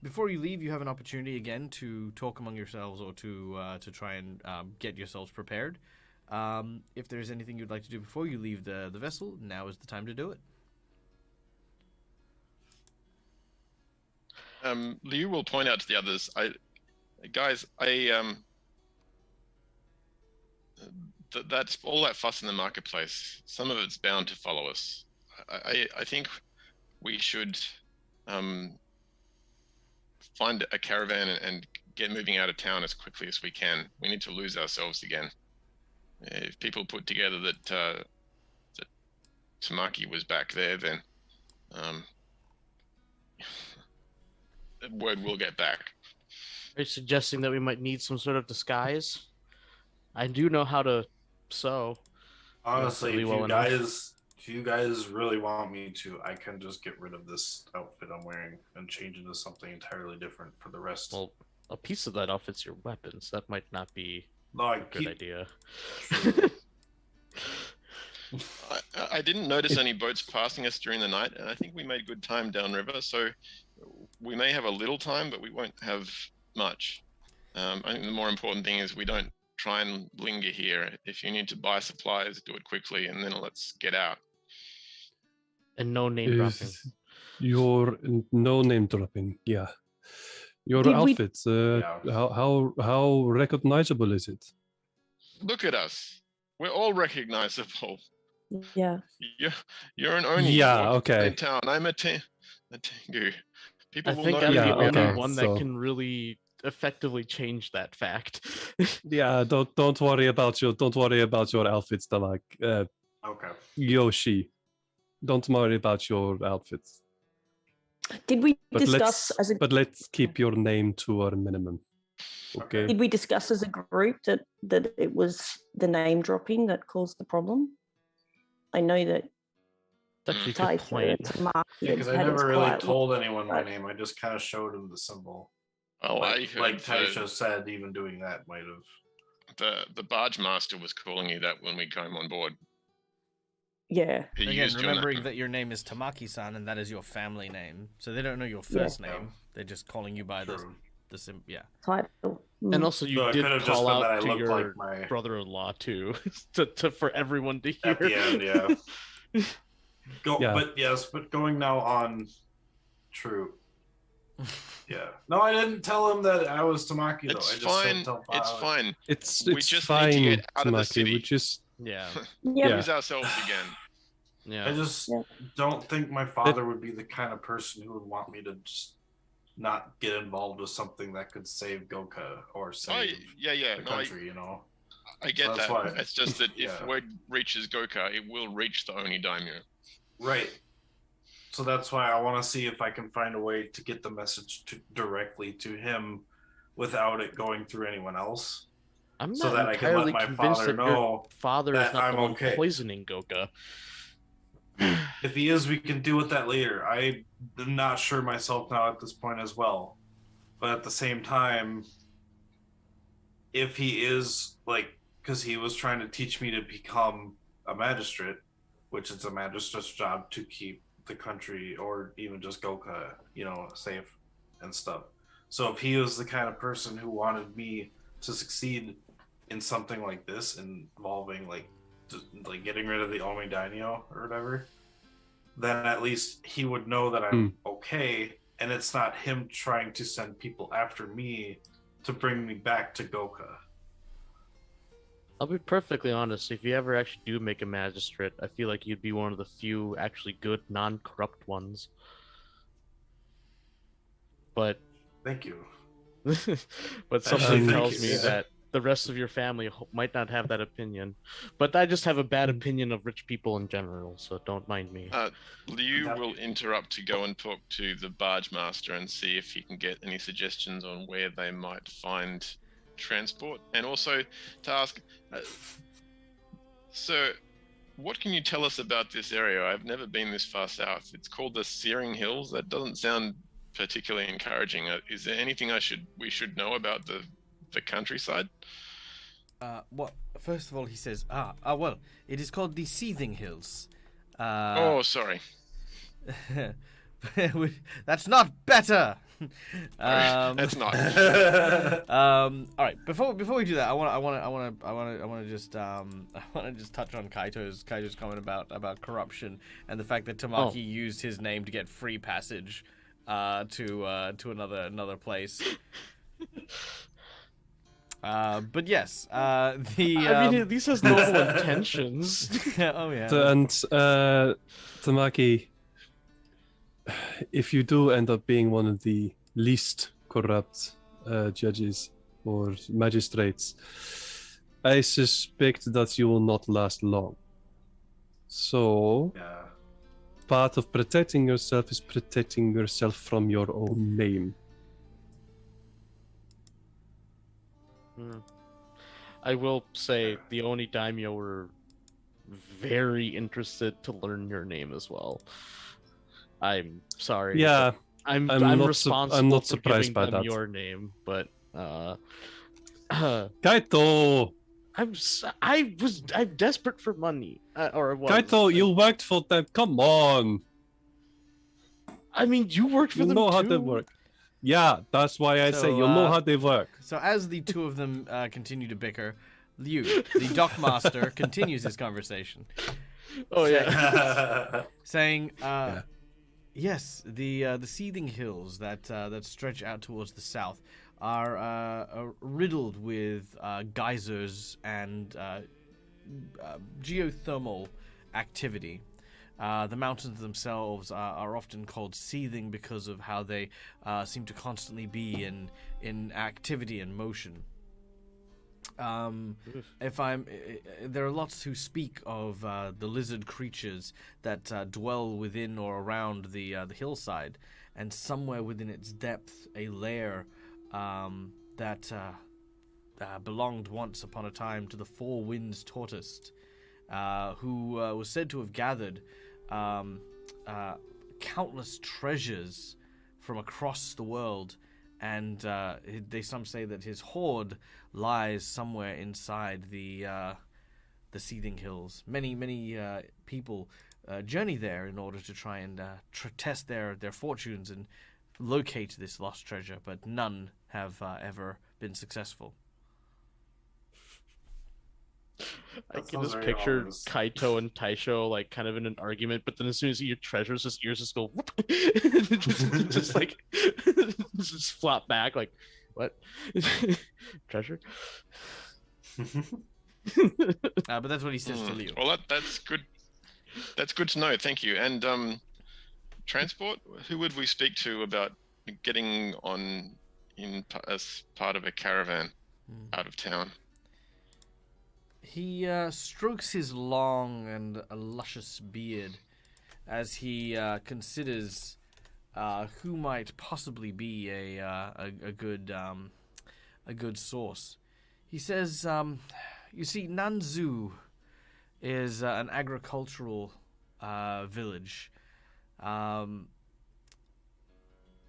Before you leave, you have an opportunity again to talk among yourselves or to try and get yourselves prepared. If there's anything you'd like to do before you leave the vessel, now is the time to do it. Liu will point out to the others. That's all that fuss in the marketplace. Some of it's bound to follow us. I think we should find a caravan and get moving out of town as quickly as we can. We need to lose ourselves again. If people put together that Tamaki was back there, then word will get back. Are you suggesting that we might need some sort of disguise? I do know how to sew. Honestly, really if well enough. you guys really want me to, I can just get rid of this outfit I'm wearing and change into something entirely different for the rest. Well, a piece of that outfit's your weapons. That might not be No, a good idea. I didn't notice any boats passing us during the night, and I think we made good time downriver, so we may have a little time, but we won't have much. I think the more important thing is we don't try and linger here. If you need to buy supplies, do it quickly, and then let's get out. And no name dropping. Your no name dropping, yeah. Your Did we- outfit, how recognizable is it? Look at us. We're all recognizable. Yeah. You're an Oni. Yeah, walking okay. in town. I'm a Tengu. People I will think know I'm Yeah, the you. only okay, one so- that can really effectively change that fact. Yeah, don't worry about your outfits, okay. Yoshi. Don't worry about your outfits. Did we But discuss let's keep your name to our minimum. Okay. did we discuss as a group that it was the name dropping that caused the problem? I know that That's actually a good Taisho point. and Tamaki Yeah, because I had its never really quiet told anyone my but- name. I just kind of showed them the symbol. Oh, I Like, heard like Taisho said, even doing that might have. the barge master was calling you that when we came on board. Yeah. He Again, used your remembering name. that your name is Tamaki-san and that is your family name, so they don't know your first Yeah. name. They're just calling you by True. yeah. Title. And also, you So it did could have just call been that I out to looked your like my brother-in-law too, to for everyone to hear. at the end, yeah. Yeah. But going now on. True. Yeah. No, I didn't tell him that I was Tamaki though. It's I just fine. Said, It's fine. It's We just need to fine, get out of the Tamaki. city. We just Yeah, Yeah. Lose ourselves again. yeah. I just Yeah. don't think my father would be the kind of person who would want me to just not get involved with something that could save Goka or Oh, save yeah. the No, country, you know. I get So that's that. why- It's just that if yeah. word reaches Goka, it will reach the Oni daimyo. Right. So that's why I want to see if I can find a way to get the message directly to him without it going through anyone else. I'm not so that I can let entirely my convinced father that your know father is that not the I'm one okay. poisoning Goka. If he is, we can deal with that later. I'm not sure myself now at this point as well. But at the same time, if he is, like, because he was trying to teach me to become a magistrate, which is a magistrate's job to keep the country or even just Goka, safe and stuff. So if he was the kind of person who wanted me to succeed in something like this, involving like getting rid of the Omi Daimyo or whatever, then at least he would know that I'm okay, and it's not him trying to send people after me to bring me back to Goka. I'll be perfectly honest. If you ever actually do make a magistrate, I feel like you'd be one of the few actually good, non-corrupt ones. But Thank you. but something Thank tells you. me that the rest of your family might not have that opinion. But I just have a bad opinion of rich people in general, so don't mind me. Liu will interrupt to go and talk to the barge master and see if he can get any suggestions on where they might find transport, and also to ask, sir, what can you tell us about this area? I've never been this far south. It's called the Searing Hills. That doesn't sound particularly encouraging. Is there anything we should know about the countryside? Well, first of all, he says, well, it is called the Seething Hills. Oh, sorry. That's not better. That's not. All right. Before we do that, I want to just touch on Kaito's comment about corruption and the fact that Tamaki used his name to get free passage to another place. But yes, I mean, at least has noble intentions. Oh yeah. And Tamaki, if you do end up being one of the least corrupt judges or magistrates, I suspect that you will not last long. So, Yeah. part of protecting yourself is protecting yourself from your own name. I will say the Oni daimyo were very interested to learn your name as well. I'm sorry. Yeah, I'm not responsible I'm not for surprised giving by them that. your name, but Kaito! I'm desperate for money, or I was. Kaito, you worked for them. Come on. I mean, you worked for You them know how too. they work. Yeah, that's why I say you know how they work. So as the two of them continue to bicker, Liu, the dockmaster, continues his conversation. Oh yeah. Saying, yes, the Searing Hills that stretch out towards the south are riddled with geysers and geothermal activity. The mountains themselves are often called seething because of how they seem to constantly be in activity and motion. There are lots who speak of the lizard creatures that dwell within or around the hillside, and somewhere within its depth, a lair that belonged once upon a time to the Four Winds Tortoise, who was said to have gathered countless treasures from across the world, and some say that his hoard lies somewhere inside the Searing Hills. Many people journey there in order to try and test their fortunes and locate this lost treasure, but none have ever been successful. I That can sounds just very picture ominous. Kaito and Taisho like kind of in an argument, but then as soon as your treasures, his ears just go whoop, just like just flop back like, what? Treasure? But that's what he says to Liu. Well, that's good. That's good to know. Thank you. And transport. Who would we speak to about getting on as part of a caravan out of town? He strokes his long and luscious beard as he considers who might possibly be a good source. He says, "You see, Nanzu is an agricultural village.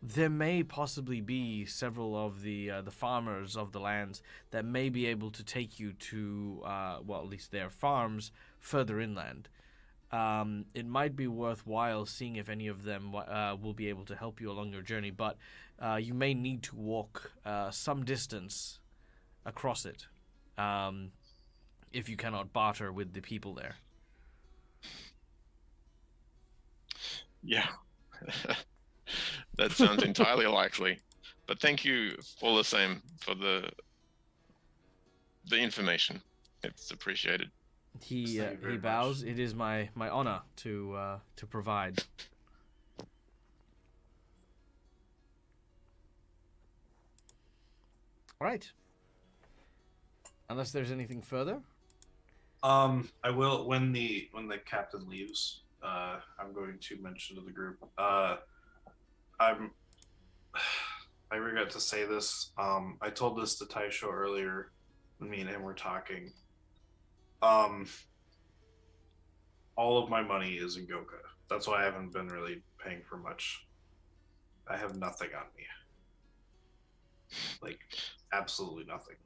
There may possibly be several of the farmers of the lands that may be able to take you to, well, at least their farms further inland. It might be worthwhile seeing if any of them will be able to help you along your journey, but you may need to walk some distance across it if you cannot barter with the people there." Yeah. That sounds entirely likely. But thank you all the same for the information. It's appreciated. He Thank you very bows. much. It is my honor to provide. All right. Unless there's anything further. I will when the captain leaves. I'm going to mention to the group. I regret to say this. I told this to Taisho earlier when me and him were talking. All of my money is in Goka. That's why I haven't been really paying for much. I have nothing on me. Like, absolutely nothing.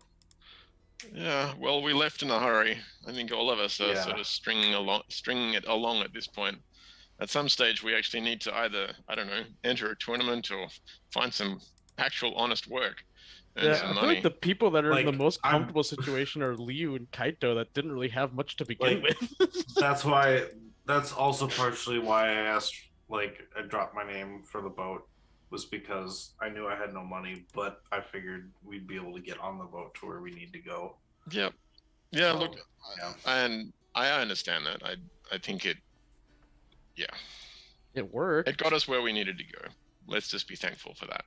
Yeah, well, we left in a hurry. I think all of us are Yeah. sort of stringing it along at this point. at some stage we actually need to either, I don't know, enter a tournament or find some actual honest work. Earn some I feel money. like the people that are in the Like, most I'm- comfortable situation are Liu and Kaito that didn't really have much to begin Like, with. That's also partially why I asked. Like, I dropped my name for the boat, was because I knew I had no money, but I figured we'd be able to get on the boat to where we need to go. Yep. Yeah. So, Look, yeah. and I understand that. I think it It worked. it got us where we needed to go. Let's just be thankful for that.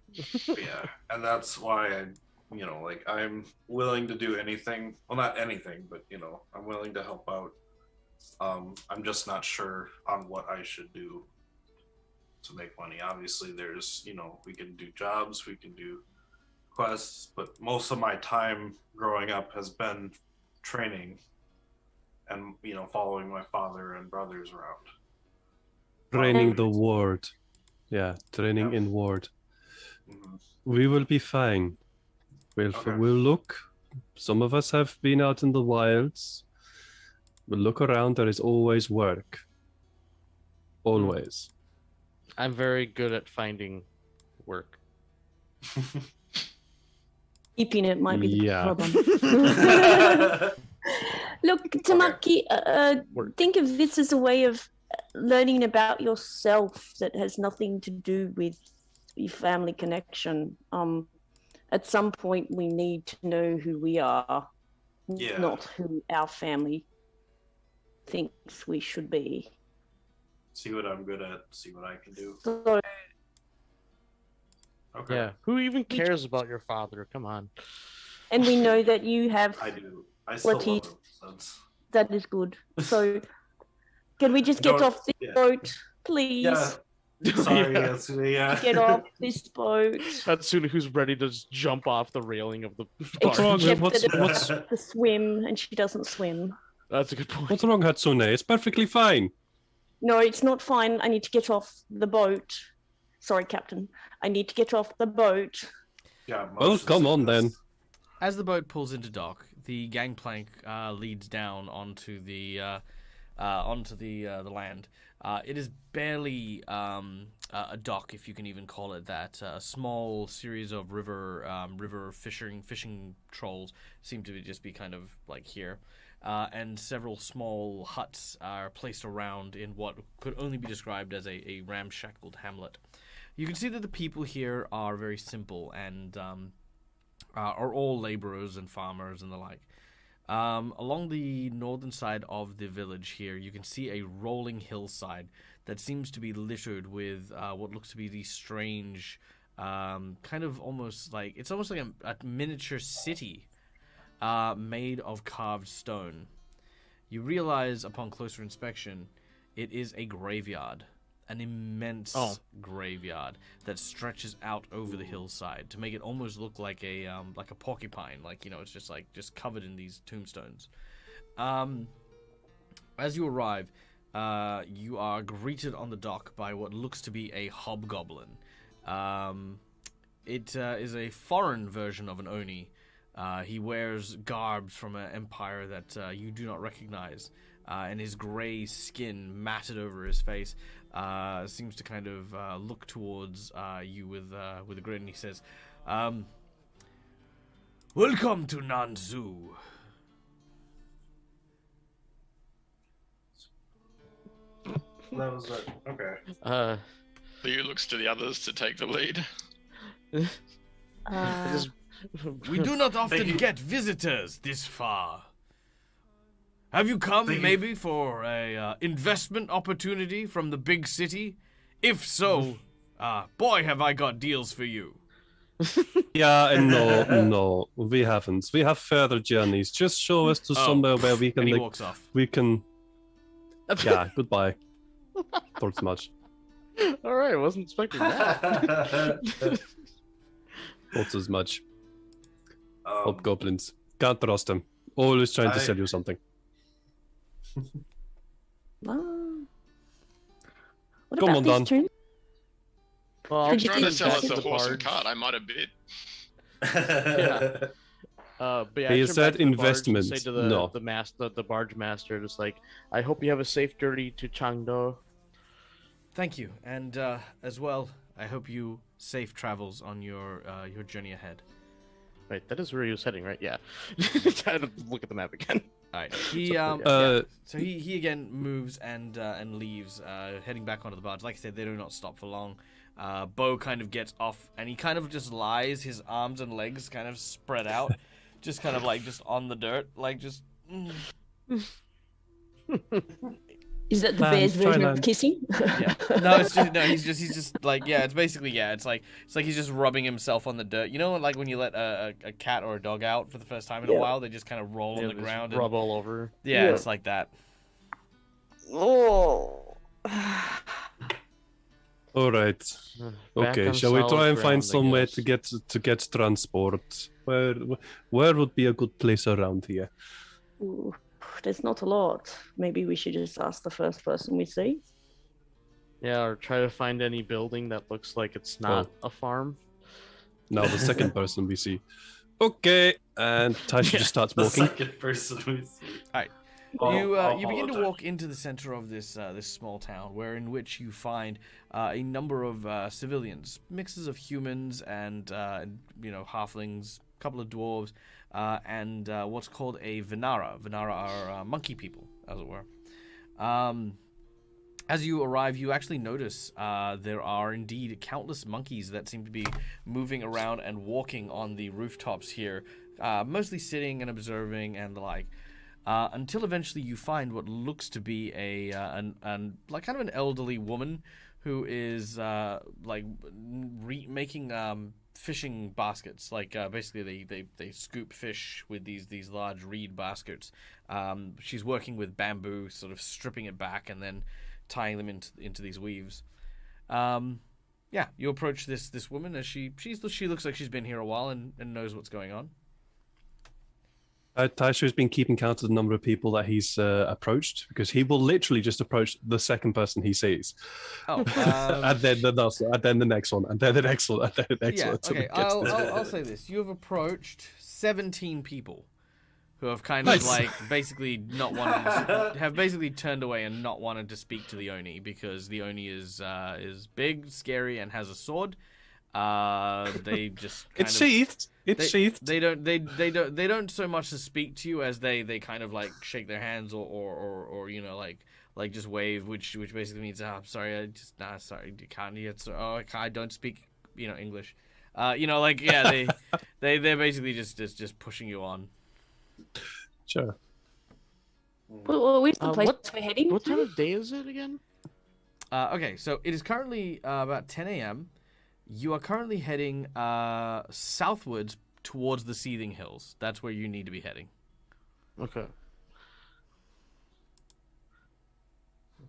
Yeah, and that's why like, I'm willing to do anything. Well, not anything, but I'm willing to help out. I'm just not sure on what I should do to make money. Obviously, there's we can do jobs, we can do quests, but most of my time growing up has been training and following my father and brothers around. Training the ward. Yeah, training Yeah. in ward. Mhm. We will be fine. Okay. We'll look. Some of us have been out in the wilds. We'll look around. There is always work. Always. I'm very good at finding work. Keeping it might be the Yeah. problem. Look, Tamaki, Work. think of this as a way of learning about yourself that has nothing to do with your family connection. At some point, we need to know who we are, Yeah. not who our family thinks we should be. See what I'm good at, see what I can do. So, Okay. Yeah. Who even cares about your father? Come on. and we know that you have. I do. I still What love he- him. That's... That is good. So, can we just get Don't- off this yeah. boat, please? Yeah. Sorry. Yeah. That's, yeah. Get off this boat. Hatsune, who's ready to just jump off the railing of the What's wrong? barge. Except What's that it's to swim, and she doesn't swim. That's a good point. what's wrong, Hatsune? It's perfectly fine. No, it's not fine. I need to get off the boat. Sorry, Captain. I need to get off the boat. Yeah. Well, motion come on then. sickness. As the boat pulls into dock, the gangplank leads down onto the land. It is barely a dock, if you can even call it that. A small series of river fishing trolls seem to just be kind of like here, and several small huts are placed around in what could only be described as a ramshackled hamlet. You can see that the people here are very simple and are all laborers and farmers and the like. Along the northern side of the village here, you can see a rolling hillside that seems to be littered with what looks to be these strange, kind of almost like a miniature city made of carved stone. You realize upon closer inspection, it is a graveyard. An immense graveyard that stretches out over the hillside to make it almost look like a porcupine, it's just covered in these tombstones. As you arrive, you are greeted on the dock by what looks to be a hobgoblin. It is a foreign version of an Oni. He wears garbs from an empire that you do not recognize, and his gray skin matted over his face seems to kind of look towards you with a grin. And he says, "Welcome to Nanzu." That was it. Okay. Liu looks to the others to take the lead. Just- We do not Thank often you. get visitors this far. Have you come Thank you. maybe for a investment opportunity from the big city? If so, boy, have I got deals for you. Yeah, and no, we haven't. We have further journeys. Just show us to Oh, somewhere where we can, And he like, walks off. we can. Yeah, goodbye. Thought much. All right, wasn't expecting that. Thought as much. Um, Hobgoblins. Can't trust them. Always trying to I- sell you something. What Come about on, this Don. tomb? Well, I'll Could you just Trying to please sell back us to a the horse and barge. cart, I might have bid. But yeah, He I turn said back to the barge and investment, Say to no. the barge master, just like, I hope you have a safe journey to Changdo. Thank you, and as well, I hope you safe travels on your journey ahead. Right, that is where he was heading, right? Yeah. Try to look at the map again. All right. He so he again moves and leaves, heading back onto the barge. Like I said, they do not stop for long. Bo kind of gets off, and he kind of just lies, his arms and legs kind of spread out, just kind of like just on the dirt, like just. Is that the bear's version of kissing? Yeah. No, it's just He's just like It's basically It's like he's just rubbing himself on the dirt. You know, like when you let a cat or a dog out for the first time in a while, they just kind of roll on the ground, rub all over. Yeah, it's like that. Oh. All right. Okay. Shall we try and find somewhere to get transport? Where would be a good place around here? Ooh. There's not a lot. Maybe we should just ask the first person we see. Yeah, or try to find any building that looks like it's not a farm. Now the second person we see. Okay, and Taisho just starts walking. The second person we see. All right. You begin to walk into the center of this small town, in which you find a number of civilians, mixes of humans and halflings, a couple of dwarves. And what's called a Vinara. Vinara are monkey people, as it were. As you arrive, you actually notice there are indeed countless monkeys that seem to be moving around and walking on the rooftops here, mostly sitting and observing and the like, until eventually you find what looks to be kind of an elderly woman who is making fishing baskets. Basically they scoop fish with these large reed baskets. She's working with bamboo, sort of stripping it back and then tying them into these weaves. You approach this woman as she looks like she's been here a while and knows what's going on. Taisho's been keeping count of the number of people that he's approached, because he will literally just approach the second person he sees. Oh, and then the next one, and then the next one, and then the next one. Okay, I'll say this: you have approached 17 people who have kind of basically have basically turned away and not wanted to speak to the Oni, because the Oni is big, scary, and has a sword. They just it's sheathed. It's sheathed. They don't so much to speak to you as they kind of like shake their hands or just wave, which basically means I'm sorry, sorry, you can't yet. I don't speak English. They're basically just pushing you on. Sure. Well, where's the place we're heading? What time of day is it again? Okay, so it is currently about 10 a.m. You are currently heading southwards towards the Searing Hills. That's where you need to be heading. Okay.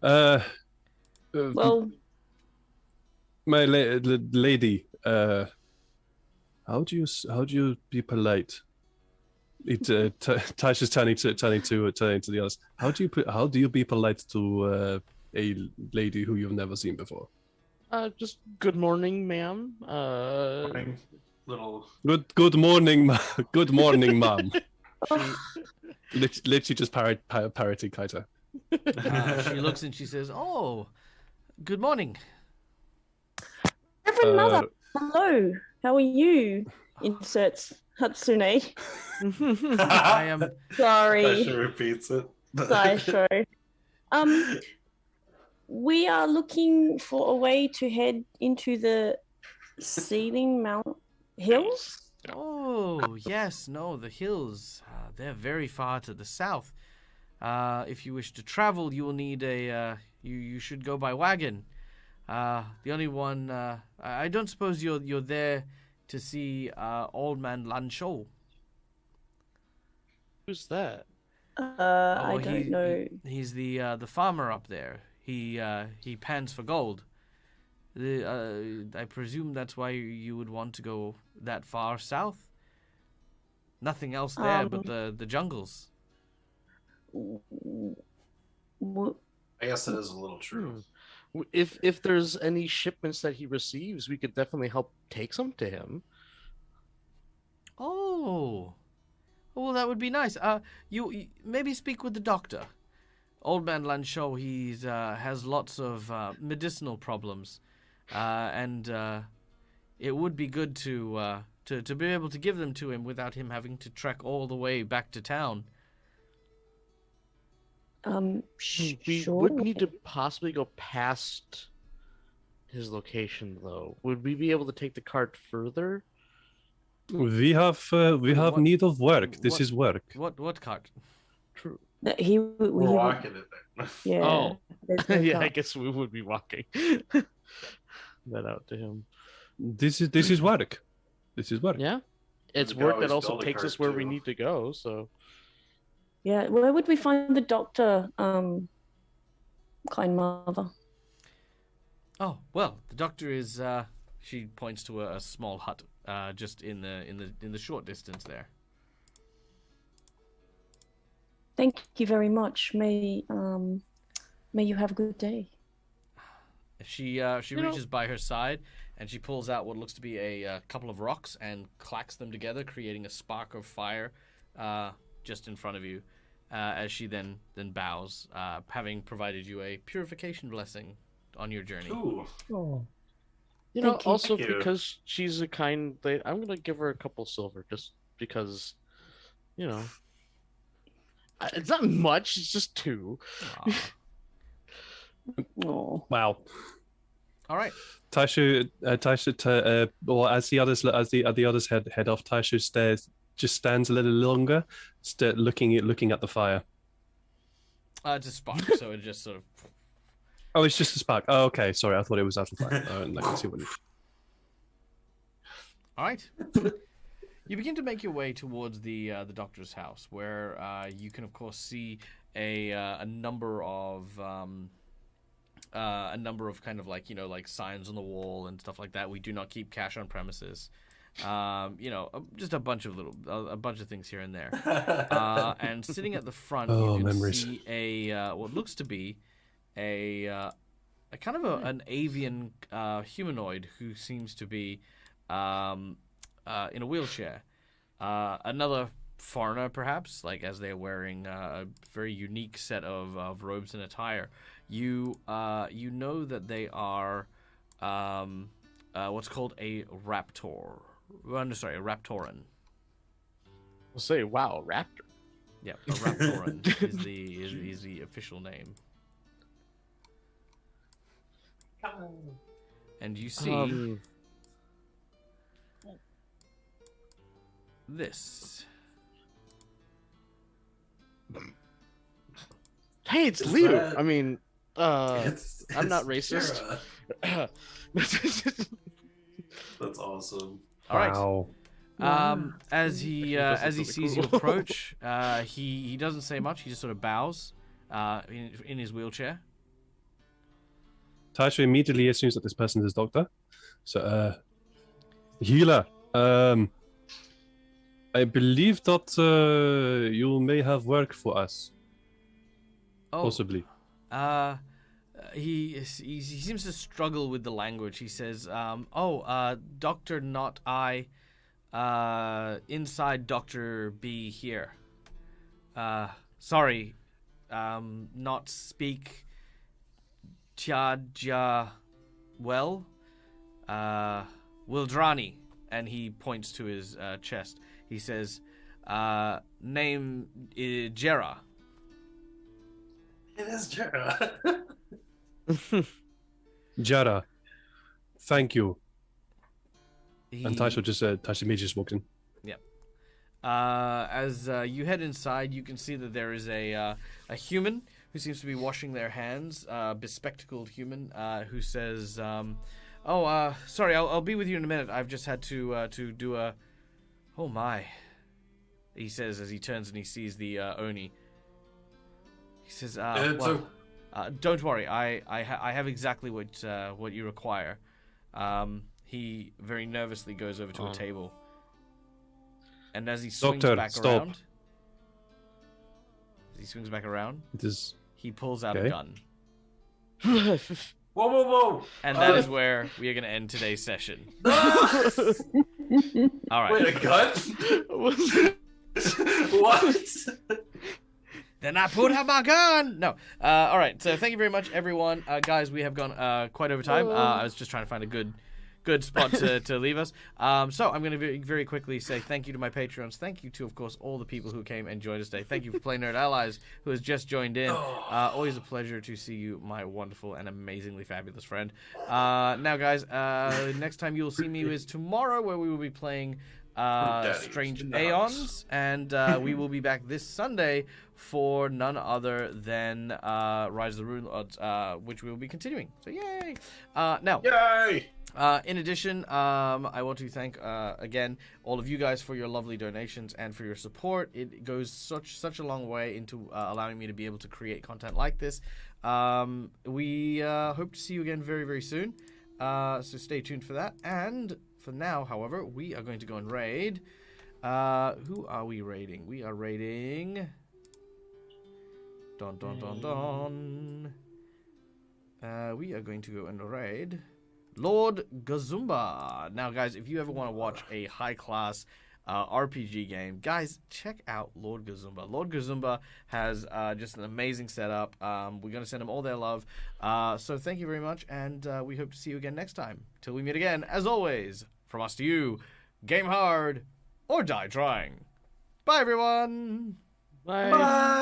Well, my lady, how do you be polite? Taisha's turning to the others. How do you be polite to a lady who you've never seen before? Just good morning, ma'am. Good morning, good morning, ma'am. Literally just parroting Kaito. She looks and she says, "Oh, good morning, Reverend Mother. Hello, how are you?" Inserts Hatsune. I am Sorry. Taisho repeats it. Taisho. We are looking for a way to head into the Searing Hills. Oh, yes, no, the hills. They're very far to the south. If you wish to travel, you will need you should go by wagon. The only one, I don't suppose you're there to see Old Man Lan Shou. Who's that? I don't know. He's the farmer up there. He pans for gold. I presume that's why you would want to go that far south. Nothing else there but the jungles. I guess that is a little true. If there's any shipments that he receives, we could definitely help take some to him. Oh, well, that would be nice. You maybe speak with the doctor. Old Man Lanchot, he's has lots of medicinal problems, and it would be good to be able to give them to him without him having to trek all the way back to town. We Sure. would need to possibly go past his location, though. Would we be able to take the cart further? We have What- need of work. This what- is work. What cart? True. We're We're walking it then. Yeah. Oh. there's no Yeah, I cart. guess we would be walking that out to him. This is work. This is work. Yeah, it's We could work that always also build a takes us cart, where we too. need to go. So Yeah. Where would we find the doctor, kind mother? Oh well, the doctor is. She points to a small hut, just in the short distance there. Thank you very much. May you have a good day. She know- reaches by her side and she pulls out what looks to be a couple of rocks and clacks them together, creating a spark of fire just in front of you. As she then bows, having provided you a purification blessing on your journey. Ooh. Oh. you know, Thank you. also Thank you. because she's a kind, I'm gonna give her a couple silver just because, you know, it's not much. It's just 2. Aw. Oh. Wow. All right. Taisho, or as the others head off, Taisho stands a little longer, looking at the fire. It's a spark, so it just sort of. Oh, it's just a spark. Oh, okay. Sorry, I thought it was out of fire. Oh, I can see what. All right. You begin to make your way towards the doctor's house, where you can of course see a number of kind of like, you know, like signs on the wall and stuff like that. We do not keep cash on premises. You know, just a bunch of things here and there. And sitting at the front, Oh, you can memories. see what looks to be a kind of an avian humanoid who seems to be in a wheelchair. Another foreigner, perhaps, like as they're wearing a very unique set of robes and attire. You know that they are what's called a raptor. Sorry, a raptoran. We'll say, wow, raptor. Yeah, a raptoran is the official name. And you see this. Hey, it's Is Leo. that- I mean, I'm not it's racist. Kara. That's awesome. All right. Wow. As he This is sees really you cool. approach, he doesn't say much. He just sort of bows in his wheelchair. Taisho immediately assumes that this person is doctor. So, healer. I believe that you may have work for us, Oh, possibly. he seems to struggle with the language. He says, Doctor, not I. Inside Doctor B here. Sorry, not speak Tjaja well. Wildrani, and he points to his chest. He says, name Jera. It is Jera. Jara, thank you. And He- Taisho immediately just walks in. As you head inside, you can see that there is a human who seems to be washing their hands, bespectacled human, who says, sorry, I'll be with you in a minute. I've just had to do a... Oh my, he says as he turns and he sees the Oni. He says, don't worry, I have exactly what you require. He very nervously goes over to a table. And as he swings Doctor, back stop. around, It is he pulls out a Okay. gun. Whoa! And that is where we are going to end today's session. Ah! All right. Wait, a gun? What? Then I put up my gun. No. All right. So thank you very much, everyone. Guys, we have gone quite over time. I was just trying to find a good spot to leave us. So I'm going to very, very quickly say thank you to my Patreons. Thank you to, of course, all the people who came and joined us today. Thank you for Play Nerd Allies, who has just joined in. Always a pleasure to see you, my wonderful and amazingly fabulous friend. Now, guys, next time you'll see me is tomorrow, where we will be playing Strange Aeons, and we will be back this Sunday for none other than Rise of the Rune Lords, which we will be continuing. So yay! Now, Yay! in addition, I want to thank again all of you guys for your lovely donations and for your support. It goes such a long way into allowing me to be able to create content like this. We hope to see you again very, very soon. So stay tuned for that. And for now, however, we are going to go and raid. Who are we raiding? We are raiding. Dun dun dun dun. We are going to go and raid Lord Gazumba. Now, guys, if you ever want to watch a high-class RPG game, guys, check out Lord Gazumba. Lord Gazumba has just an amazing setup. We're going to send him all their love. So thank you very much, and we hope to see you again next time. Till we meet again, as always, from us to you, game hard or die trying. Bye, everyone. Bye. Bye.